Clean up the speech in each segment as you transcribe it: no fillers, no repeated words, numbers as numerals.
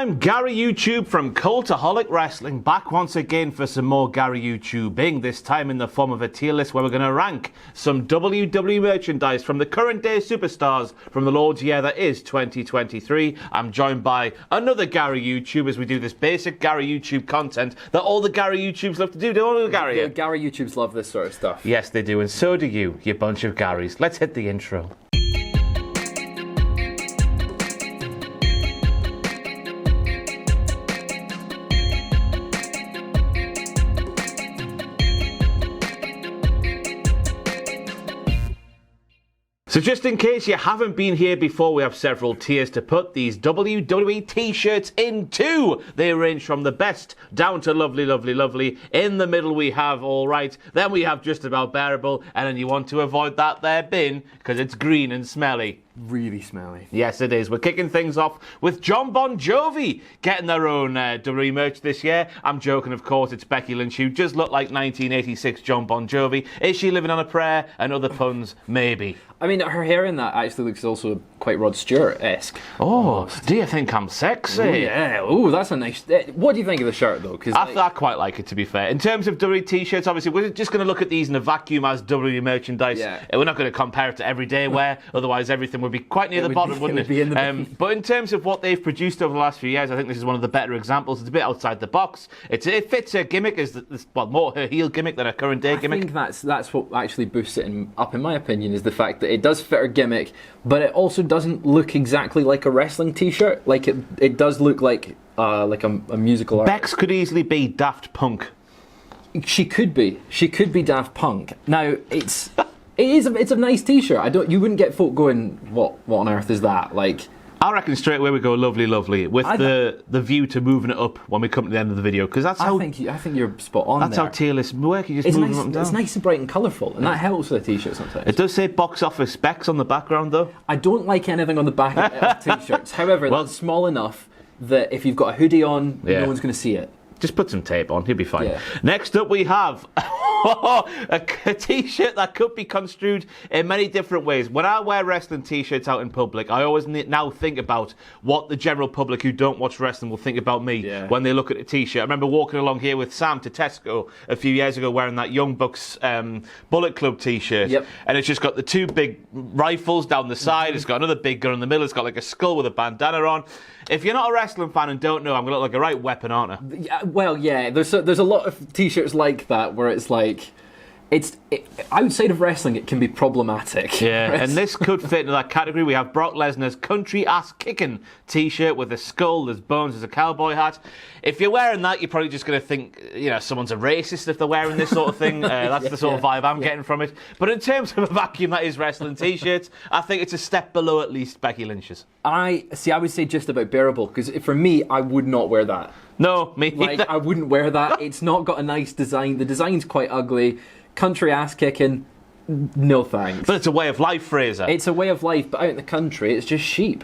I'm Gary YouTube from Cultaholic Wrestling, back once again for some more Gary YouTubing, this time in the form of a tier list where we're going to rank some WWE merchandise from the current day superstars from the Lord's year that is 2023. I'm joined by another Gary YouTube as we do this basic Gary YouTube content that all the Gary YouTubes love to do, don't they, Gary? Yeah, Gary YouTubes love this sort of stuff. Yes, they do, and so do you bunch of Garys. Let's hit the intro. So just in case you haven't been here before, we have several tiers to put these WWE t-shirts into. They range from the best down to lovely, lovely, lovely. In the middle we have all right, then we have just about bearable, and then you want to avoid that there bin because it's green and smelly. Really smelly. Yes, it is. We're kicking things off with John Bon Jovi getting their own WWE merch this year. I'm joking, of course. It's Becky Lynch, who just looked like 1986 John Bon Jovi. Is she living on a prayer? And other puns, maybe. I mean, her hair in that actually looks also quite Rod Stewart-esque. Oh, do you think I'm sexy? Ooh, yeah. Oh, that's a nice... What do you think of the shirt, though? Cause, I quite like it, to be fair. In terms of WWE t-shirts, obviously, we're just going to look at these in a vacuum as WWE merchandise. Yeah. We're not going to compare it to everyday wear, otherwise everything would be quite near the bottom, wouldn't it? Be in the but in terms of what they've produced over the last few years, I think this is one of the better examples. It's a bit outside the box. It fits her gimmick, more her heel gimmick than her current day gimmick. I think that's what actually boosts it up, in my opinion, is the fact that it does fit her gimmick, but it also doesn't look exactly like a wrestling t-shirt. Like it does look like a musical artist. Bex could easily be Daft Punk. She could be Daft Punk. Now it's a nice t-shirt. You wouldn't get folk going, what on earth is that? Like, I reckon straight away we go lovely, lovely with the view to moving it up when we come to the end of the video, because that's how I think you're spot on. That's there. how tier lists work. You just move them up and down. It's nice and bright and colourful, and that helps with a t-shirt sometimes. It does say box office specs on the background, though. I don't like anything on the back of t-shirts. However, that's small enough that if you've got a hoodie on, no one's going to see it. Just put some tape on, he'll be fine. Yeah. Next up we have a t-shirt that could be construed in many different ways. When I wear wrestling t-shirts out in public, I always now think about what the general public who don't watch wrestling will think about me when they look at a t-shirt. I remember walking along here with Sam to Tesco a few years ago wearing that Young Bucks Bullet Club t-shirt. Yep. And it's just got the two big rifles down the side. It's got another big gun in the middle. It's got like a skull with a bandana on. If you're not a wrestling fan and don't know, I'm going to look like a right weapon, aren't I? Yeah, well, yeah, there's a lot of t-shirts like that where it's like, outside of wrestling, it can be problematic. Yeah, and this could fit into that category. We have Brock Lesnar's country ass kicking t-shirt with a skull, there's bones, there's a cowboy hat. If you're wearing that, you're probably just going to think, someone's a racist if they're wearing this sort of thing. That's the sort of vibe I'm getting from it. But in terms of a vacuum that is wrestling t-shirts, I think it's a step below at least Becky Lynch's. I would say just about bearable, because for me, I would not wear that. No, me neither. I wouldn't wear that. It's not got a nice design. The design's quite ugly. Country ass kicking, no thanks. But it's a way of life, Fraser. It's a way of life, but out in the country, it's just sheep.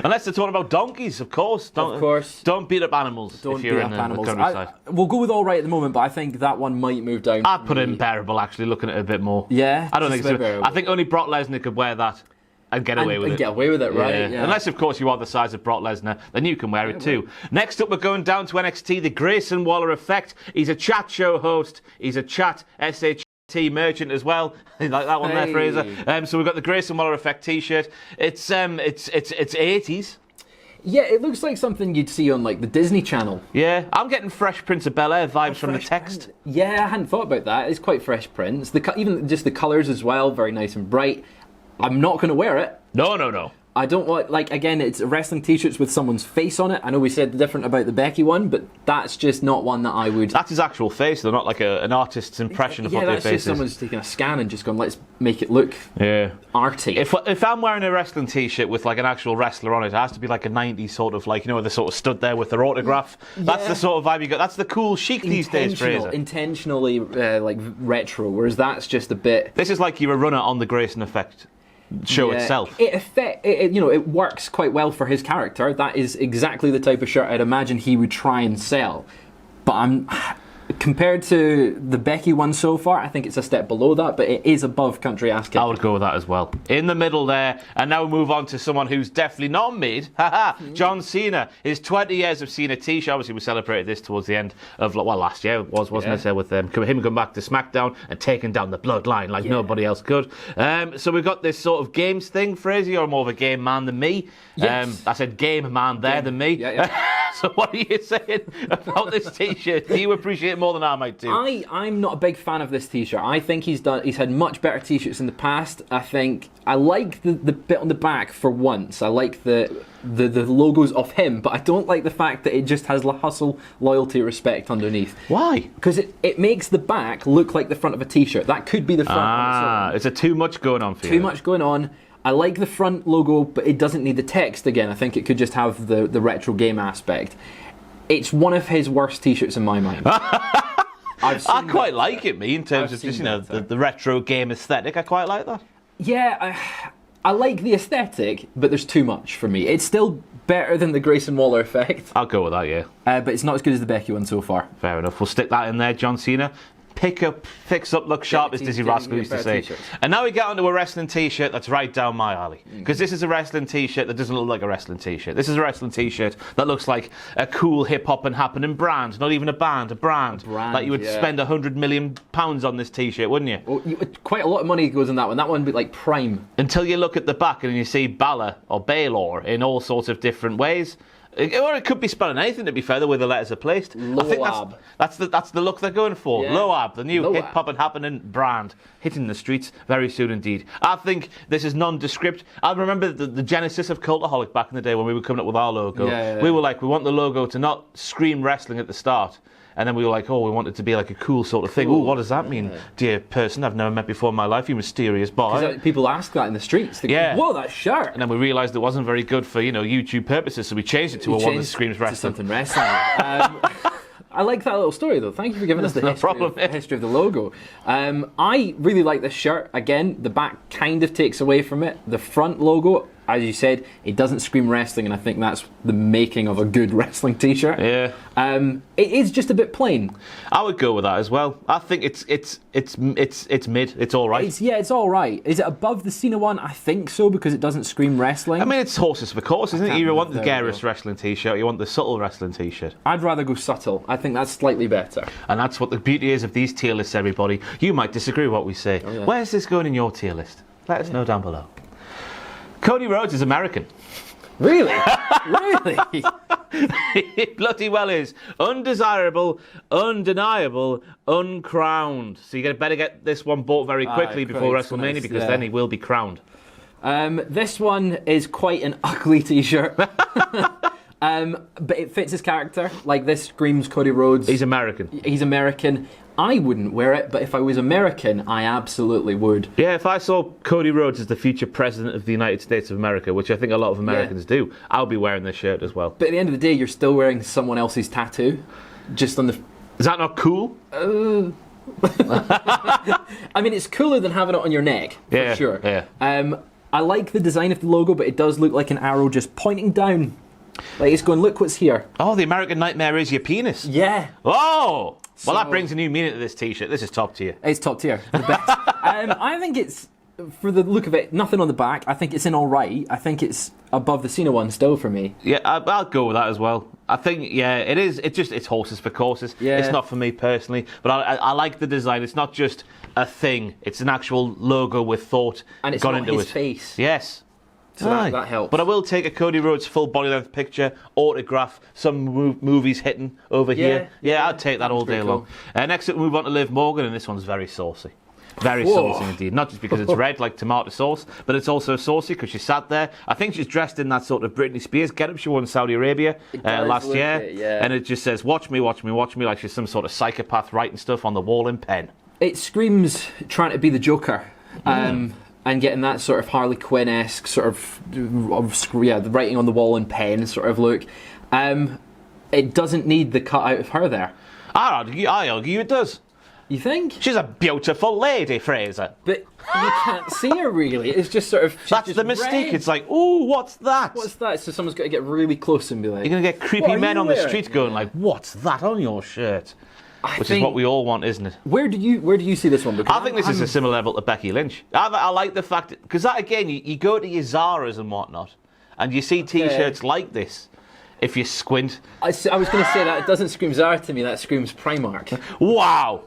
Unless they're talking about donkeys, of course. Don't beat up animals if you're in the countryside. We'll go with all right at the moment, but I think that one might move down. I'd put it in bearable, actually, looking at it a bit more. Yeah? I don't think so. I think only Brock Lesnar could wear that. And get away with it. Get away with it, right? Yeah. Unless, of course, you are the size of Brock Lesnar, then you can wear it too. Next up, we're going down to NXT, the Grayson Waller effect. He's a chat show host. He's a chat SHT merchant as well. You like that one there, Fraser? So we've got the Grayson Waller effect T-shirt. It's 80s. Yeah, it looks like something you'd see on like the Disney Channel. Yeah, I'm getting Fresh Prince of Bel-Air vibes from the text. Yeah, I hadn't thought about that. It's quite Fresh Prince. Even just the colours as well, very nice and bright. I'm not going to wear it. No. I don't want, again, it's wrestling t-shirts with someone's face on it. I know we said different about the Becky one, but that's just not one that I would... That's his actual face, though, not like an artist's impression of what their face is. Yeah, that's just someone's taking a scan and just gone, let's make it look arty. If I'm wearing a wrestling t-shirt with like an actual wrestler on it, it has to be like a 90s sort of, where they sort of stood there with their autograph. Yeah. That's the sort of vibe you got. That's the cool chic these days, Fraser. Intentionally, retro, whereas that's just a bit... This is like you're a runner on the Grayson effect show itself. It works quite well for his character. That is exactly the type of shirt I'd imagine he would try and sell. But Compared to the Becky one so far, I think it's a step below that, but it is above country ass kicking. I would go with that as well. In the middle there, and now we move on to someone who's definitely not mid. Haha, John Cena. His 20 years of Cena t-shirt. Obviously, we celebrated this towards the end of, well, last year it wasn't it? With him coming back to SmackDown and taking down the bloodline like nobody else could. So we've got this sort of games thing, Fraser. You're more of a game man than me. Yes. I said game man there than me. Yeah. So what are you saying about this t-shirt? Do you appreciate it more than I might do? I'm not a big fan of this t-shirt. I think he's had much better t-shirts in the past. I like the bit on the back for once. I like the logos of him, but I don't like the fact that it just has hustle, loyalty, respect underneath. Why? Because it makes the back look like the front of a t-shirt. That could be the front. Is there too much going on for you? Too much going on. I like the front logo, but it doesn't need the text again. I think it could just have the retro game aspect. It's one of his worst t-shirts in my mind. I quite like it, in terms of just, the retro game aesthetic. I quite like that. Yeah, I like the aesthetic, but there's too much for me. It's still better than the Grayson Waller effect. I'll go with that, yeah. But it's not as good as the Becky one so far. Fair enough. We'll stick that in there, John Cena. Fix up, look sharp, as Dizzy Rascal used to say. T-shirts. And now we get onto a wrestling t-shirt that's right down my alley. Because this is a wrestling t-shirt that doesn't look like a wrestling t-shirt. This is a wrestling t-shirt that looks like a cool hip-hop and happening brand. Not even a band, a brand. Like you would spend £100 million on this t-shirt, wouldn't you? Well, quite a lot of money goes in that one. That one would be like prime. Until you look at the back and you see Balor or Baylor in all sorts of different ways. Or it could be spelling anything, to be fair, the way the letters are placed. I think that's the look they're going for. Yeah. Loab, the new Loab. hip-hop and happening brand, hitting the streets very soon indeed. I think this is nondescript. I remember the genesis of Cultaholic back in the day when we were coming up with our logo. Yeah. We were like, we want the logo to not scream wrestling at the start. And then we were like, we want it to be like a cool sort of thing. Oh, what does that mean, dear person I've never met before in my life, you mysterious boy? People ask that in the streets. They go, whoa, that shirt. And then we realised it wasn't very good for, YouTube purposes, so we changed it to one that screams wrestling. To something wrestling. I like that little story, though. Thank you for giving us the history of the logo. I really like this shirt. Again, the back kind of takes away from it. The front logo, as you said, it doesn't scream wrestling, and I think that's the making of a good wrestling t-shirt. Yeah. It is just a bit plain. I would go with that as well. I think it's mid. It's all right. It's all right. Is it above the Cena one? I think so, because it doesn't scream wrestling. I mean, it's horses for courses, isn't it? You want the garrus wrestling t-shirt, you want the subtle wrestling t-shirt. I'd rather go subtle. I think that's slightly better. And that's what the beauty is of these tier lists, everybody. You might disagree with what we say. Where's this going in your tier list? Let us know down below. Cody Rhodes is American. Really? Really? It bloody well is. Undesirable, undeniable, uncrowned. So you better get this one bought very quickly before WrestleMania, because then he will be crowned. This one is quite an ugly t-shirt. But it fits his character. Like, this screams Cody Rhodes. He's American. He's American. I wouldn't wear it, but if I was American, I absolutely would. Yeah, if I saw Cody Rhodes as the future president of the United States of America, which I think a lot of Americans do, I'll be wearing this shirt as well. But at the end of the day, you're still wearing someone else's tattoo. Just on the... Is that not cool? I mean, it's cooler than having it on your neck, for sure. Yeah. I like the design of the logo, but it does look like an arrow just pointing down. Like, it's going, look what's here. Oh, the American nightmare is your penis. Yeah. Oh! Well, that brings a new meaning to this t-shirt. This is top tier. It's top tier. The best. I think it's, for the look of it, nothing on the back. I think it's in all right. I think it's above the Cena one still for me. Yeah, I'll go with that as well. I think, it is. It's horses for courses. Yeah. It's not for me personally, but I like the design. It's not just a thing. It's an actual logo with thought and it's gone not into his it. face. Yes. So that helps. But I will take a Cody Rhodes full body length picture, autograph, some movies hitting over here. Yeah, I'd take that all day long. Next up, we move on to Liv Morgan, and this one's very saucy. Very saucy indeed. Not just because it's red like tomato sauce, but it's also saucy because she sat there. I think she's dressed in that sort of Britney Spears getup she wore in Saudi Arabia last year. And it just says, watch me, watch me, watch me, like she's some sort of psychopath writing stuff on the wall in pen. It screams trying to be the Joker. And getting that sort of Harley Quinn-esque sort of the writing on the wall in pen sort of look. It doesn't need the cutout of her there. I argue it does. You think? She's a beautiful lady, Fraser. But you can't see her really. It's just sort of... That's the mystique. Red. It's like, ooh, what's that? What's that? So someone's got to get really close and be like... You're going to get creepy men on the street going like, what's that on your shirt? which is what we all want, isn't it? Where do you see this one? Because I think this is a similar level to Becky Lynch. I like the fact because that again, you go to your Zara's and whatnot, and you see T-shirts like this. If you squint, I was going to say that it doesn't scream Zara to me. That screams Primark. Wow,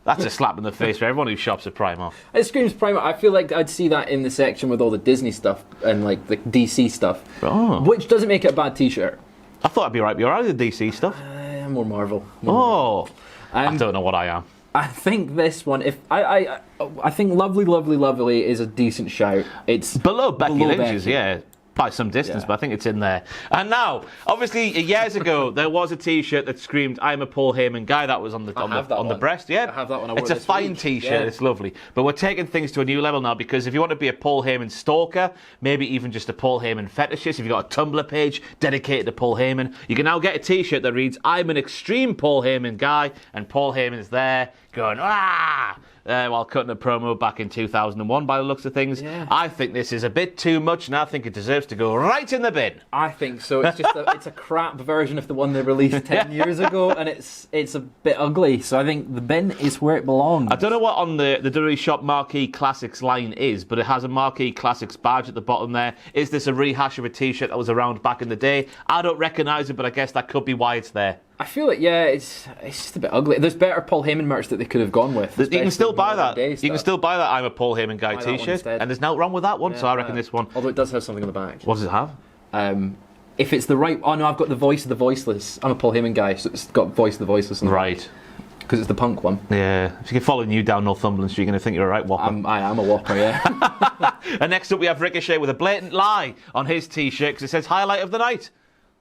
that's a slap in the face for everyone who shops at Primark. It screams Primark. I feel like I'd see that in the section with all the Disney stuff and like the DC stuff, which doesn't make it a bad T-shirt. I thought I'd be right. But you're out of the DC stuff. I'm more Marvel. I don't know what I am. I think this one, I think Lovely is a decent shout. It's below Becky Lynch's, yeah. By some distance, but I think it's in there. And now, obviously, years ago, there was a T-shirt that screamed, "I'm a Paul Heyman guy." That was on the breast. Yeah, I have that one. It's a fine T-shirt. Yeah. It's lovely. But we're taking things to a new level now because if you want to be a Paul Heyman stalker, maybe even just a Paul Heyman fetishist, if you've got a Tumblr page dedicated to Paul Heyman, you can now get a T-shirt that reads, "I'm an extreme Paul Heyman guy," and Paul Heyman's there going, "Ah!" While cutting a promo back in 2001 by the looks of things. Yeah. I think this is a bit too much and I think it deserves to go right in the bin. I think so. It's just it's a crap version of the one they released 10 years ago and it's a bit ugly. So I think the bin is where it belongs. I don't know what on the WWE Shop Marquee Classics line is, but it has a Marquee Classics badge at the bottom there. Is this a rehash of a T-shirt that was around back in the day? I don't recognise it, but I guess that could be why it's there. I feel like, it's just a bit ugly. There's better Paul Heyman merch that they could have gone with. You can still buy that. You can still buy that I'm a Paul Heyman guy T-shirt, and there's nothing wrong with that one. Yeah, so I reckon this one. Although it does have something on the back. What does it have? If it's the right. Oh no, I've got the voice of the voiceless. I'm a Paul Heyman guy, so it's got voice of the voiceless. On right. Because it's the punk one. Yeah. If you keep following you down Northumberland Street, you're going to think you're a right whopper. I am a whopper, yeah. And next up we have Ricochet with a blatant lie on his T-shirt because it says highlight of the night.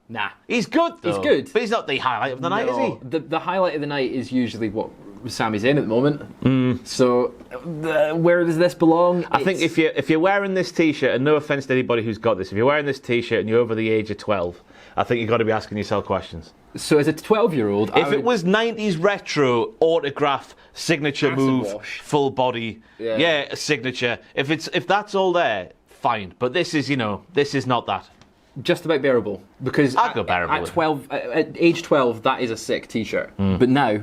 Nah. He's good, though. He's good. But he's not the highlight of the night, is he? The highlight of the night is usually what Sami's in at the moment. So, where does this belong? I think if you're wearing this T-shirt, and no offence to anybody who's got this, if you're wearing this T-shirt and you're over the age of 12, I think you've got to be asking yourself questions. So as a 12-year-old... If it was 90s retro, autograph, signature move, full body, a signature, if that's all there, fine. But this is not that. Just about bearable, because I'd go bearable. At 12, at age 12, that is a sick T-shirt. But now,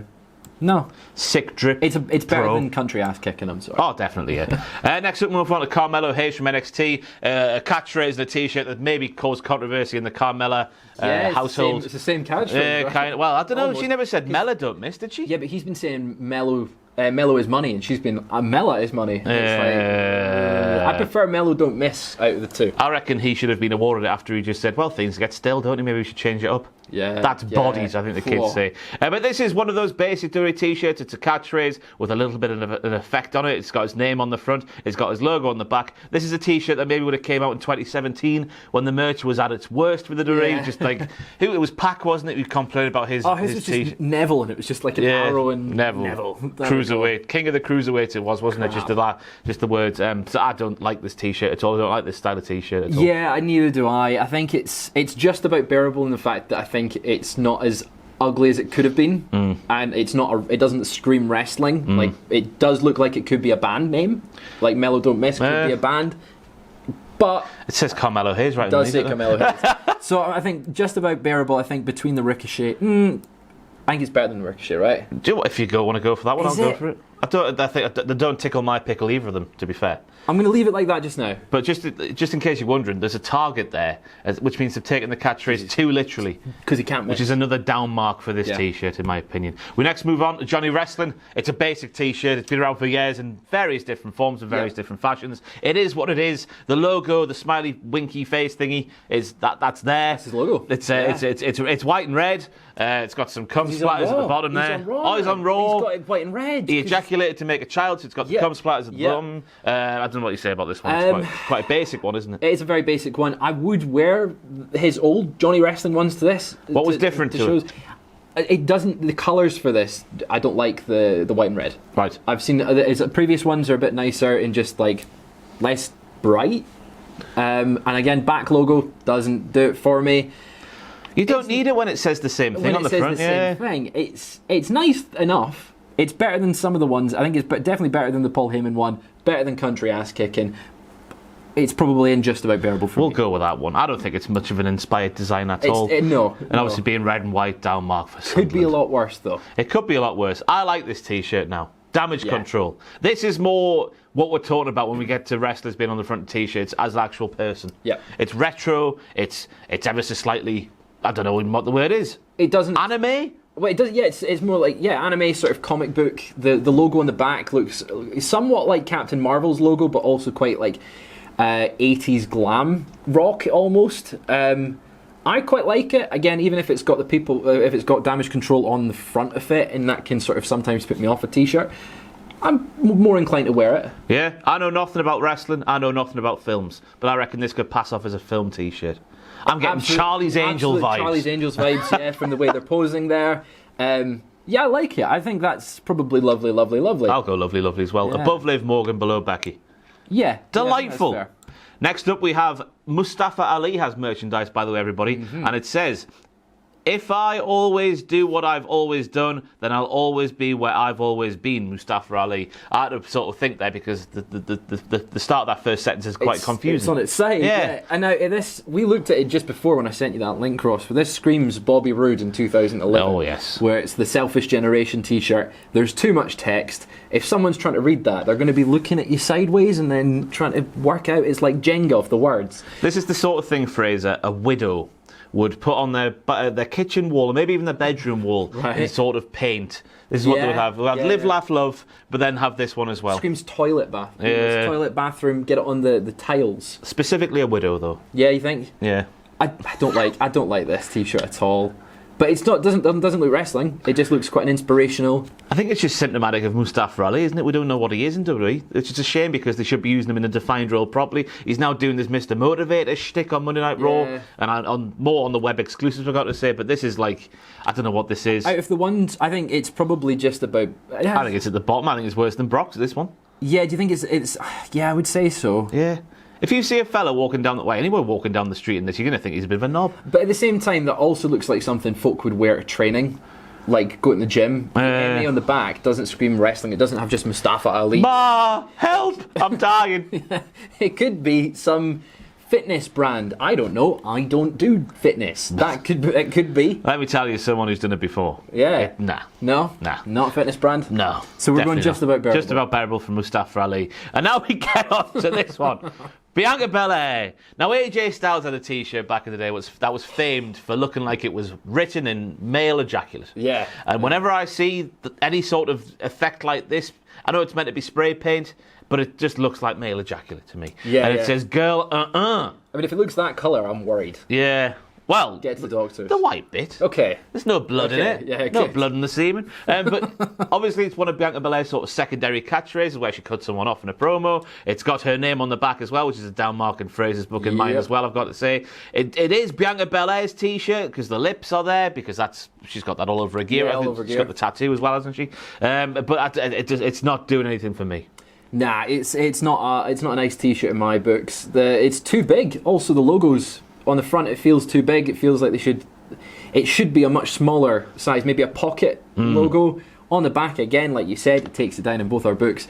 no, sick drip. It's better than country ass kicking. I'm sorry. Oh, definitely, yeah. Next up, we move on to Carmelo Hayes from NXT. A catchphrase and a T-shirt that maybe caused controversy in the Carmella household. It's the same catchphrase. Right? Well, I don't know. She never said Mella don't miss, did she? Yeah, but he's been saying Mello is money, and she's been Mella is money. I prefer Mello don't miss out of the two. I reckon he should have been awarded it after he just said, well, things get stale, don't you? Maybe we should change it up. Yeah, that's bodies, I think the kids say. But this is one of those basic WWE T-shirts. It's a catchphrase with a little bit of an effect on it. It's got his name on the front. It's got his logo on the back. This is a T-shirt that maybe would have came out in 2017 when the merch was at its worst with the WWE. Yeah. Just like it was Pac, wasn't it? Who complained about his was T-shirt. Just Neville, and it was just like an arrow and Neville. Cruiserweight, king of the cruiserweights. It wasn't it? Just the words. So I don't like this T-shirt at all. I don't like this style of T-shirt at all. Yeah, neither do I. I think it's just about bearable in the fact that I think it's not as ugly as it could have been, and it doesn't scream wrestling. Like it does look like it could be a band name, like Mello Don't Miss could be a band, but it says Carmelo Hayes right. It does say Carmelo Hayes. So I think just about bearable. I think between the Ricochet, I think it's better than the Ricochet, right? Do you know what, if you want to go for that one, I'll go for it. I think they don't tickle my pickle, either of them, to be fair. I'm going to leave it like that just now. But just in case you're wondering, there's a target there, which means they've taken the catchphrase too literally. Because he can't miss. Which is another down mark for this T-shirt, in my opinion. We next move on to Johnny Wrestling. It's a basic T-shirt. It's been around for years in various different forms and various different fashions. It is what it is. The logo, the smiley winky face thingy, that's there. That's his logo. It's white and red. It's got some cum splatters at the bottom there. He's on Raw. He's got it white and red. He ejaculated to make a child, so it's got the cum splatters at the bottom. I don't know what you say about this one. It's quite a basic one, isn't it? It is a very basic one. I would wear his old Johnny Wrestling ones to this. What was different to it? It doesn't. The colours for this, I don't like the white and red. Right. I've seen his previous ones are a bit nicer and just like less bright. And again, back logo doesn't do it for me. You don't need it when it says the same thing on the front. Same thing. It's nice enough. It's better than some of the ones. I think it's definitely better than the Paul Heyman one. Better than country ass kicking. It's probably in just about bearable for We'll me. go with that one. I don't think it's much of an inspired design at all. No. And obviously being red and white down mark for Could be a Sunderland. lot worse, though. It could be a lot worse. I like this T-shirt now. Damage control. This is more what we're talking about when we get to wrestlers being on the front of T-shirts as an actual person. Yeah. It's retro. It's ever so slightly, I don't know what the word is. It doesn't... Anime? Well, it does. Yeah, it's more like anime sort of comic book. The logo on the back looks somewhat like Captain Marvel's logo, but also quite like 80s glam rock almost. I quite like it. Again, even if it's got if it's got damage control on the front of it, and that can sort of sometimes put me off a T-shirt. I'm more inclined to wear it. Yeah, I know nothing about wrestling. I know nothing about films, but I reckon this could pass off as a film T-shirt. I'm getting Charlie's Angel vibes. Charlie's Angels vibes, yeah, from the way they're posing there. Yeah, I like it. I think that's probably lovely, lovely, lovely. I'll go lovely, lovely as well. Yeah. Above Liv Morgan, below Becky. Yeah. Delightful. Yeah, that's fair. Next up, we have Mustafa Ali has merchandise, by the way, everybody. And it says, if I always do what I've always done, then I'll always be where I've always been, Mustafa Ali. I had to sort of think there because the start of that first sentence is quite confusing. It's on its side, yeah. And now we looked at it just before when I sent you that link, Ross. But this screams Bobby Roode in 2011. Oh, yes. Where it's the Selfish Generation T-shirt. There's too much text. If someone's trying to read that, they're going to be looking at you sideways and then trying to work out. It's like Jenga of the words. This is the sort of thing, Fraser, a widow would put on their kitchen wall, or maybe even their bedroom wall, in sort of paint. This is what they would have. We'll have live, laugh, love, but then have this one as well. Screams toilet bath. Yeah. Toilet, bathroom, get it on the tiles. Specifically a widow, though. Yeah, you think? Yeah. I don't like this T-shirt at all. But it's not doesn't look wrestling. It just looks quite an inspirational. I think it's just symptomatic of Mustafa Ali, isn't it? We don't know what he is in WWE. It's just a shame because they should be using him in a defined role properly. He's now doing this Mr. Motivator shtick on Monday Night Raw, and more on the web exclusives, I've got to say. But this is like, I don't know what this is. Out of the ones, I think it's probably just about. I think it's at the bottom. I think it's worse than Brock's, this one. Yeah, do you think it's? Yeah, I would say so. Yeah. If you see a fella walking down the way, anyone walking down the street in this, you're going to think he's a bit of a knob. But at the same time, that also looks like something folk would wear to training, like go to the gym. The MA on the back doesn't scream wrestling. It doesn't have just Mustafa Ali. Ma, help! I'm dying. It could be some fitness brand. I don't know. I don't do fitness. It could be. Let me tell you, someone who's done it before. Yeah. Nah. No? Nah. Not a fitness brand? No. So we're going just about bearable. Just about bearable from Mustafa Ali. And now we get on to this one. Bianca Belair. Now AJ Styles had a T-shirt back in the day that was famed for looking like it was written in male ejaculate. Yeah. And whenever I see any sort of effect like this, I know it's meant to be spray paint, but it just looks like male ejaculate to me. Yeah. And it says, girl, I mean, if it looks that colour, I'm worried. Yeah. Well, Get to the doctor. the white bit. Okay. There's no blood in it. Yeah, okay. No blood in the semen. But obviously it's one of Bianca Belair's sort of secondary catchphrases where she cuts someone off in a promo. It's got her name on the back as well, which is a down mark in Fraser's book in mine as well, I've got to say. It is Bianca Belair's T-shirt because the lips are there, because she's got that all over her gear. Yeah, I all think over she's gear. got the tattoo as well, hasn't she? But it's not doing anything for me. Nah, it's not a nice T-shirt in my books. It's too big. Also, the logo's on the front. It feels too big. It feels like it should be a much smaller size, maybe a pocket logo. On the back, again, like you said, it takes it down in both our books.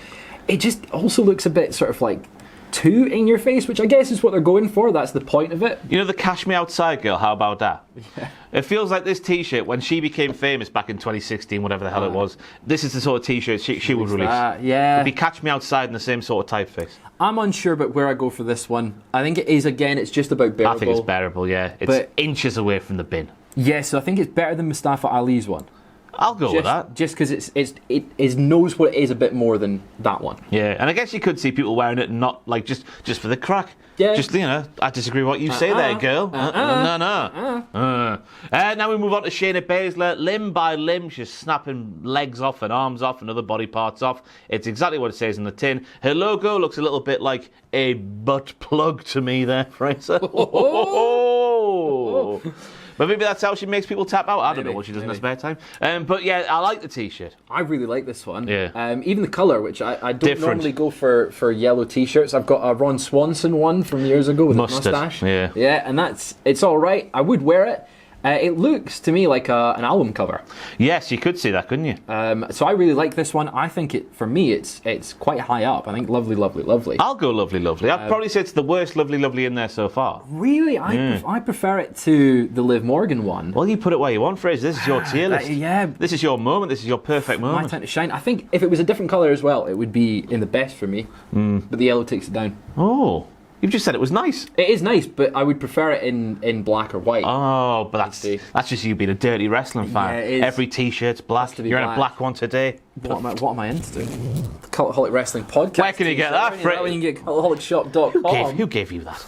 It just also looks a bit sort of like too in your face, which I guess is what they're going for. That's the point of it. You know the Cash Me Outside girl, how about that? Yeah. It feels like this T-shirt, when she became famous back in 2016, whatever the hell it was, this is the sort of T-shirt she would release. Yeah. It'd be Catch Me Outside in the same sort of typeface. I'm unsure about where I go for this one. I think it is, again, it's just about bearable. I think it's bearable, yeah. It's inches away from the bin. Yeah, so I think it's better than Mustafa Ali's one. I'll go with that. Just because it knows what it is a bit more than that one. Yeah, and I guess you could see people wearing it and not like just for the crack. Yeah. Just, I disagree with what you say there, girl. No. Now we move on to Shayna Baszler. Limb by limb, she's snapping legs off and arms off and other body parts off. It's exactly what it says in the tin. Her logo looks a little bit like a butt plug to me there, Fraser. But maybe that's how she makes people tap out. I don't know what she does in her spare time. But yeah, I like the T-shirt. I really like this one. Yeah. Even the colour, which I don't normally go for yellow T-shirts. I've got a Ron Swanson one from years ago with a mustache. Yeah. Yeah, and it's all right. I would wear it. It looks to me like an album cover. Yes, you could see that, couldn't you? So I really like this one. I think for me, it's quite high up. I think lovely, lovely, lovely. I'll go lovely, lovely. I'd probably say it's the worst lovely, lovely in there so far. Really? I prefer it to the Liv Morgan one. Well, you put it where you want, Fraser. This is your tier list. Yeah. This is your moment. This is your perfect moment. My time to shine. I think if it was a different colour as well, it would be in the best for me. But the yellow takes it down. Oh. You've just said it was nice. It is nice, but I would prefer it in black or white. Oh, but that's just you being a dirty wrestling fan. Yeah, it is. Every t-shirt's black. You're in a black one today. What am I into? The Cultaholic Wrestling Podcast. Where can you get that? When you get cultaholicshop.com. Who gave you that?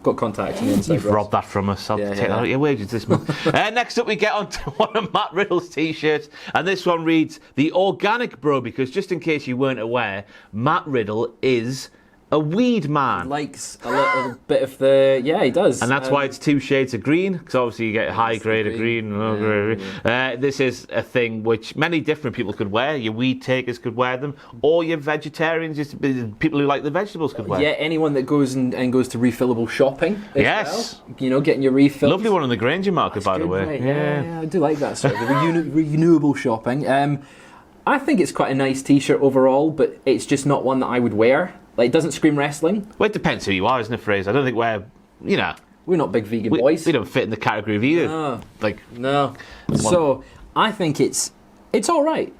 Got contacts on the inside. You've robbed that from us. I'll take that out of your wages this month. Next up, we get on to one of Matt Riddle's t-shirts, and this one reads, "The Organic Bro," because just in case you weren't aware, Matt Riddle is a weed man. Likes a little bit of the... Yeah, he does. And that's why it's 2 shades of green, because obviously you get high grade of green and low grade of green. This is a thing which many different people could wear. Your weed takers could wear them, or your vegetarians, just people who like the vegetables could wear. Yeah, anyone that goes and goes to refillable shopping as yes. well. You know, getting your refills. Lovely one on the Granger Market, by the way. Right? Yeah, I do like that sort of renewable shopping. I think it's quite a nice t-shirt overall, but it's just not one that I would wear. Like, it doesn't scream wrestling. Well, it depends who you are, isn't it, Fraser? I don't think we're not big vegan boys. We don't fit in the category of either. No. So I think it's all right.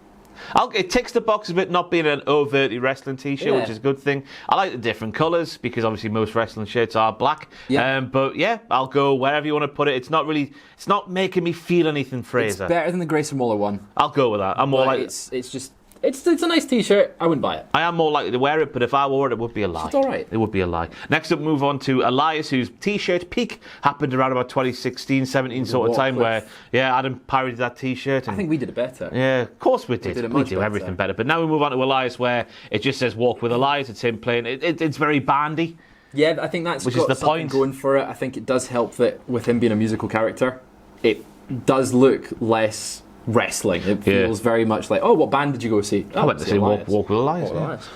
It ticks the box a bit, not being an overtly wrestling t-shirt, which is a good thing. I like the different colours because obviously most wrestling shirts are black. Yeah. But yeah, I'll go wherever you want to put it. It's not making me feel anything, Fraser. It's better than the Grayson Waller one. I'll go with that. I'm more like It's a nice t-shirt. I wouldn't buy it. I am more likely to wear it, but if I wore it, it would be a lie. It's all right. It would be a lie. Next up, move on to Elias, whose t-shirt peak happened around about 2016, 17 sort of time, where Adam pirated that t-shirt. I think we did it better. Yeah, of course we did. We do everything better. But now we move on to Elias, where it just says "Walk with Elias." It's him playing. It's very bandy. Yeah, I think that's got something going for it. I think it does help that with him being a musical character, it does look less wrestling. It feels very much like, oh, what band did you go see? I went to see Walk with Elias.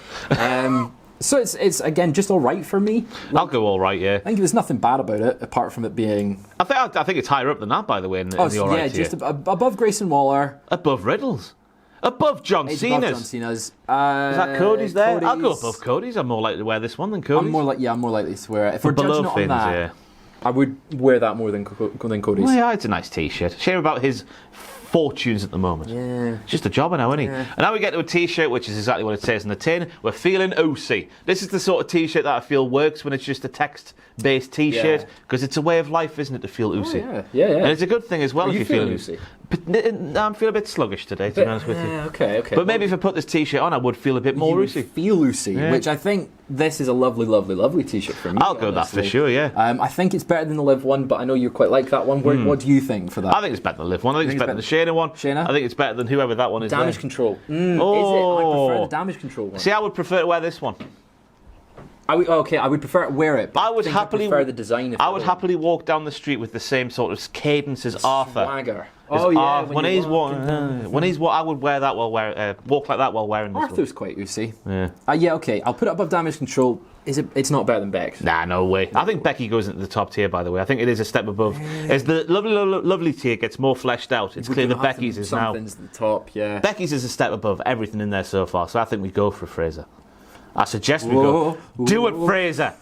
So it's again just all right for me. I'll go all right. Yeah, I think there's nothing bad about it apart from it being. I think it's higher up than that, by the way. In the all right yeah, just above Grayson Waller, above Riddle's, above John Cena's. Above John Cena's. Is that Cody's there? I'll go above Cody's. I'm more likely to wear this one than Cody's. I'm more likely to wear it. If we're judging it on that, I would wear that more than Cody's. Well, yeah, it's a nice t-shirt. Shame about his fortunes at the moment. Yeah. It's just a jobber now, isn't he? Yeah. And now we get to a t-shirt, which is exactly what it says in the tin. We're feeling OC. This is the sort of t-shirt that I feel works when it's just a text-based t-shirt, because it's a way of life, isn't it, to feel OC? Yeah. And it's a good thing as well if you feel OC. But I'm feeling a bit sluggish today, to be honest with you. Okay. But maybe if I put this t-shirt on, I would feel a bit more OC. Feel OC, which I think this is a lovely, lovely, lovely t-shirt for me. I'll go that for sure, yeah. I think it's better than the Liv one, but I know you quite like that one. What do you think for that? I think it's better than the Liv one. I think it's better than the Shayna one. Shayna? I think it's better than whoever that one is. Damage Control. Is it? I prefer the Damage Control one. See, I would prefer to wear this one. I would prefer to wear it. But I would happily prefer the design. I would happily walk down the street with the same sort of cadence as Arthur. Swagger. When he's walking, I would wear that walk like that while wearing this. Arthur's quite oozy. Yeah. Okay. I'll put it above Damage Control. It's not better than Bex. Nah, no way. I think Becky goes into the top tier, by the way. I think it is a step above. As the lovely tier gets more fleshed out, it's clear that Becky's is now. Something's the top, yeah. Becky's is a step above everything in there so far, so I think we go for Fraser. I suggest we go. Do it, Fraser.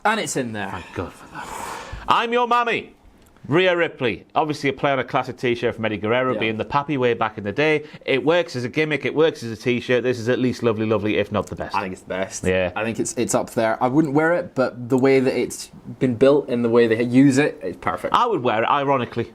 And it's in there. Thank God for that. I'm your mammy. Rhea Ripley, obviously a play on a classic t-shirt from Eddie Guerrero, being the Pappy way back in the day. It works as a gimmick, it works as a t-shirt. This is at least lovely, if not the best. I think it's the best. Yeah. I think it's up there. I wouldn't wear it, but the way that it's been built and the way they use it, it's perfect. I would wear it, ironically.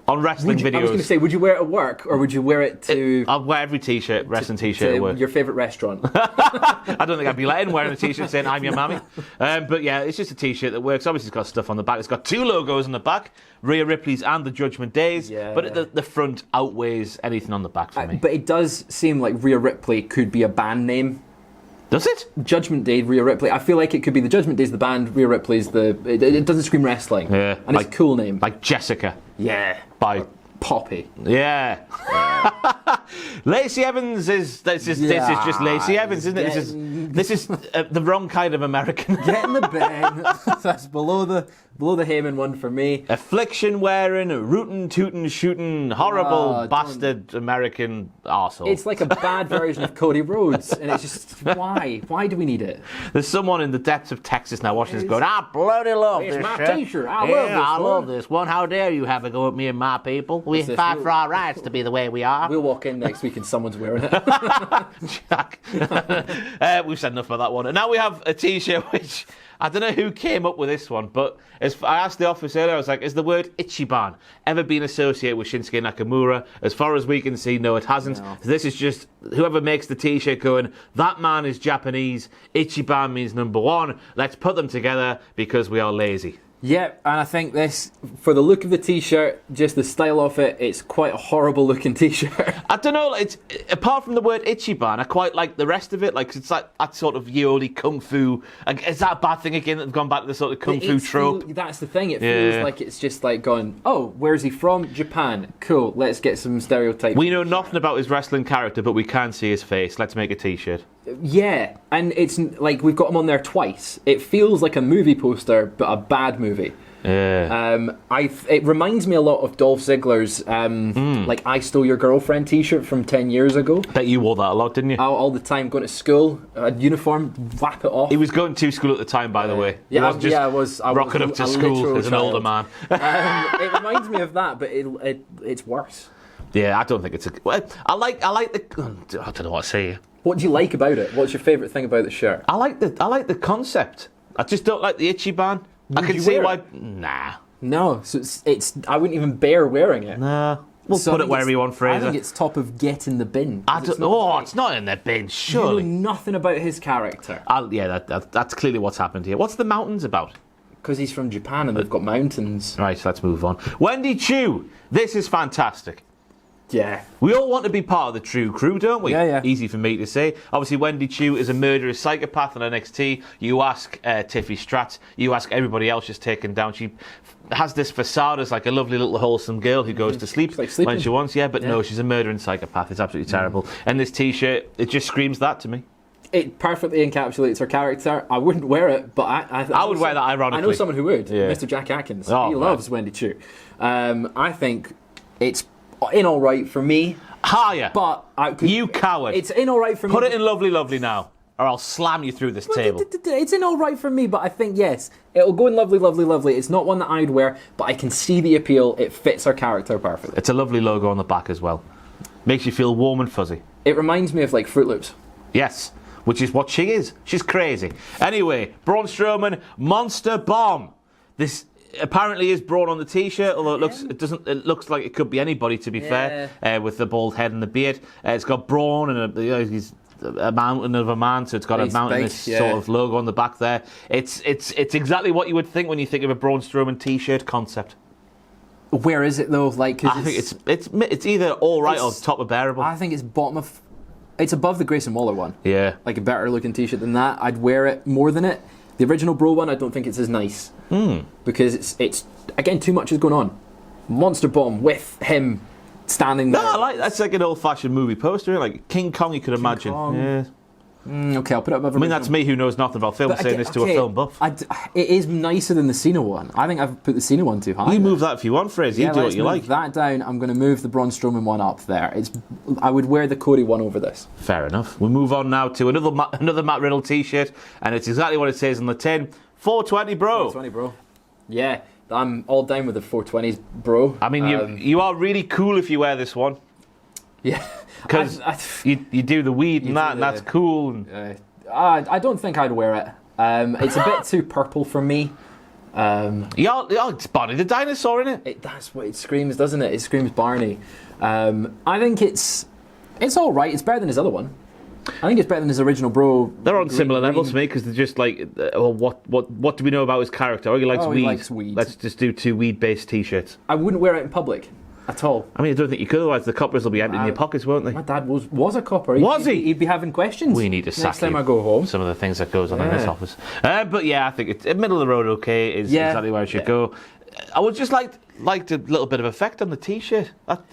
On wrestling videos. I was going to say, would you wear it at work or would you wear it to... I'd wear every t-shirt, wrestling t-shirt at work. Your favourite restaurant. I don't think I'd be letting wearing a t-shirt saying I'm your mammy. But yeah, it's just a t-shirt that works. Obviously it's got stuff on the back. It's got 2 logos on the back, Rhea Ripley's and the Judgment Day's. Yeah. But the front outweighs anything on the back for me. But it does seem like Rhea Ripley could be a band name. Does it? Judgment Day, Rhea Ripley. I feel like it could be the Judgment Day's the band, Rhea Ripley's the... It doesn't scream wrestling. Yeah. And it's a cool name. Like Jessica. Yeah. By... Poppy. Yeah. Lacey Evans is just Lacey Evans, isn't it? This is the wrong kind of American. Get in the bin. That's below Below the Heyman one for me. Affliction wearing, rootin' tootin' shooting, horrible bastard American arsehole. It's like a bad version of Cody Rhodes, and it's just, why? Why do we need it? There's someone in the depths of Texas now watching this going, I bloody love this It's my shit. t-shirt. I love this one. How dare you have a go at me and my people? We fight for our rights to be the way we are. We'll walk in next week and someone's wearing it. Jack. We've said enough about that one. And now we have a t-shirt which... I don't know who came up with this one, but I asked the office earlier, I was like, is the word Ichiban ever been associated with Shinsuke Nakamura? As far as we can see, no, it hasn't. No. This is just whoever makes the t-shirt going, that man is Japanese, Ichiban means number one, let's put them together because we are lazy. Yeah, and I think this, for the look of the t-shirt, just the style of it, it's quite a horrible looking t-shirt. I don't know, it's apart from the word Ichiban, I quite like the rest of it. Like, it's like that sort of Yodi kung fu. Like, is that a bad thing again that they've gone back to the sort of kung fu trope? That's the thing, it feels like it's just like going, oh, where's he from? Japan. Cool, let's get some stereotypes. We know nothing about his wrestling character, but we can see his face. Let's make a t-shirt. Yeah, and it's like we've got him on there twice. It feels like a movie poster, but a bad movie. Yeah. It reminds me a lot of Dolph Ziggler's like I Stole Your Girlfriend t-shirt from 10 years ago. Bet you wore that a lot, didn't you? All the time, going to school, a uniform, whap it off. He was going to school at the time, by the way. Yeah, I was rocking up to school as an older man. It reminds me of that, but it's worse. Yeah, I don't think it's a... Well, I like the... I don't know what to say. What do you like about it? What's your favourite thing about the shirt? I like the concept. I just don't like the Ichiban. I can see why... Nah. No, so it's I wouldn't even bear wearing it. Nah. We'll put it wherever you want, Fraser. I think it's top of get in the bin. It's not in the bin, surely. You know nothing about his character. Yeah, that's clearly what's happened here. What's the mountains about? Because he's from Japan and they've got mountains. Right, let's move on. Wendy Chu, this is fantastic. Yeah. We all want to be part of the True Crew, don't we? Yeah. Easy for me to say. Obviously, Wendy Chu is a murderous psychopath on NXT. You ask Tiffy Stratz, you ask everybody else she's taken down. She has this facade as like a lovely little wholesome girl who goes to sleep when she wants. Yeah, but no, she's a murdering psychopath. It's absolutely terrible. And this T-shirt, it just screams that to me. It perfectly encapsulates her character. I wouldn't wear it, but I would wear that ironically. I know someone who would. Yeah. Mr. Jack Atkins. He loves Wendy Chu. I think it's in all right for me. Higher. But you coward. It's in all right for me. Put it in lovely, lovely now, or I'll slam you through this table. It's in all right for me, but I think, yes, it'll go in lovely, lovely, lovely. It's not one that I'd wear, but I can see the appeal. It fits her character perfectly. It's a lovely logo on the back as well. Makes you feel warm and fuzzy. It reminds me of, like, Fruit Loops. Yes, which is what she is. She's crazy. Anyway, Braun Strowman, Monster Bomb. This apparently is Braun on the t-shirt, although it looks like it could be anybody, to be fair, with the bald head and the beard. It's got Braun and he's a mountain of a man, so it's got a mountainous sort of logo on the back there. It's exactly what you would think when you think of a Braun Strowman t-shirt concept. Where is it though? Like, I think it's either all right or top of bearable. I think it's bottom of. It's above the Grayson Waller one. Yeah, like a better looking t-shirt than that. I'd wear it more than it. The original Bro one, I don't think it's as nice because it's again too much is going on. Monster Bomb with him standing there. No, that's like an old-fashioned movie poster, like King Kong. You could imagine. Kong. Yeah. Okay, I'll put it above. I mean, that's me who knows nothing about film saying this to a film buff. It is nicer than the Cena one. I think I've put the Cena one too high. You move that if you want, Fraser. You do what you like. That down. I'm going to move the Braun Strowman one up there. I would wear the Cody one over this. Fair enough. We move on now to another Matt Riddle t-shirt, and it's exactly what it says on the tin. 420, bro. 420, bro. Yeah, I'm all down with the 420s, bro. I mean, you are really cool if you wear this one. Yeah. Because you do the weed and that's cool. I don't think I'd wear it. It's a bit too purple for me. It's Barney the dinosaur, isn't it? That's what it screams, doesn't it? It screams Barney. I think it's all right. It's better than his other one. I think it's better than his original Bro. They're on similar levels to me because they're just like, what do we know about his character? Oh, he likes weed. He likes weed. Let's just do 2 weed-based t-shirts. I wouldn't wear it in public. At all. I mean, I don't think you could, otherwise the coppers will be empty in your pockets, won't they? My dad was a copper. He'd be having questions. We need to sack next time I go home. Some of the things that goes on in this office. But yeah, I think it's middle of the road. Okay, is exactly where it should go. I would just like liked a little bit of effect on the t-shirt.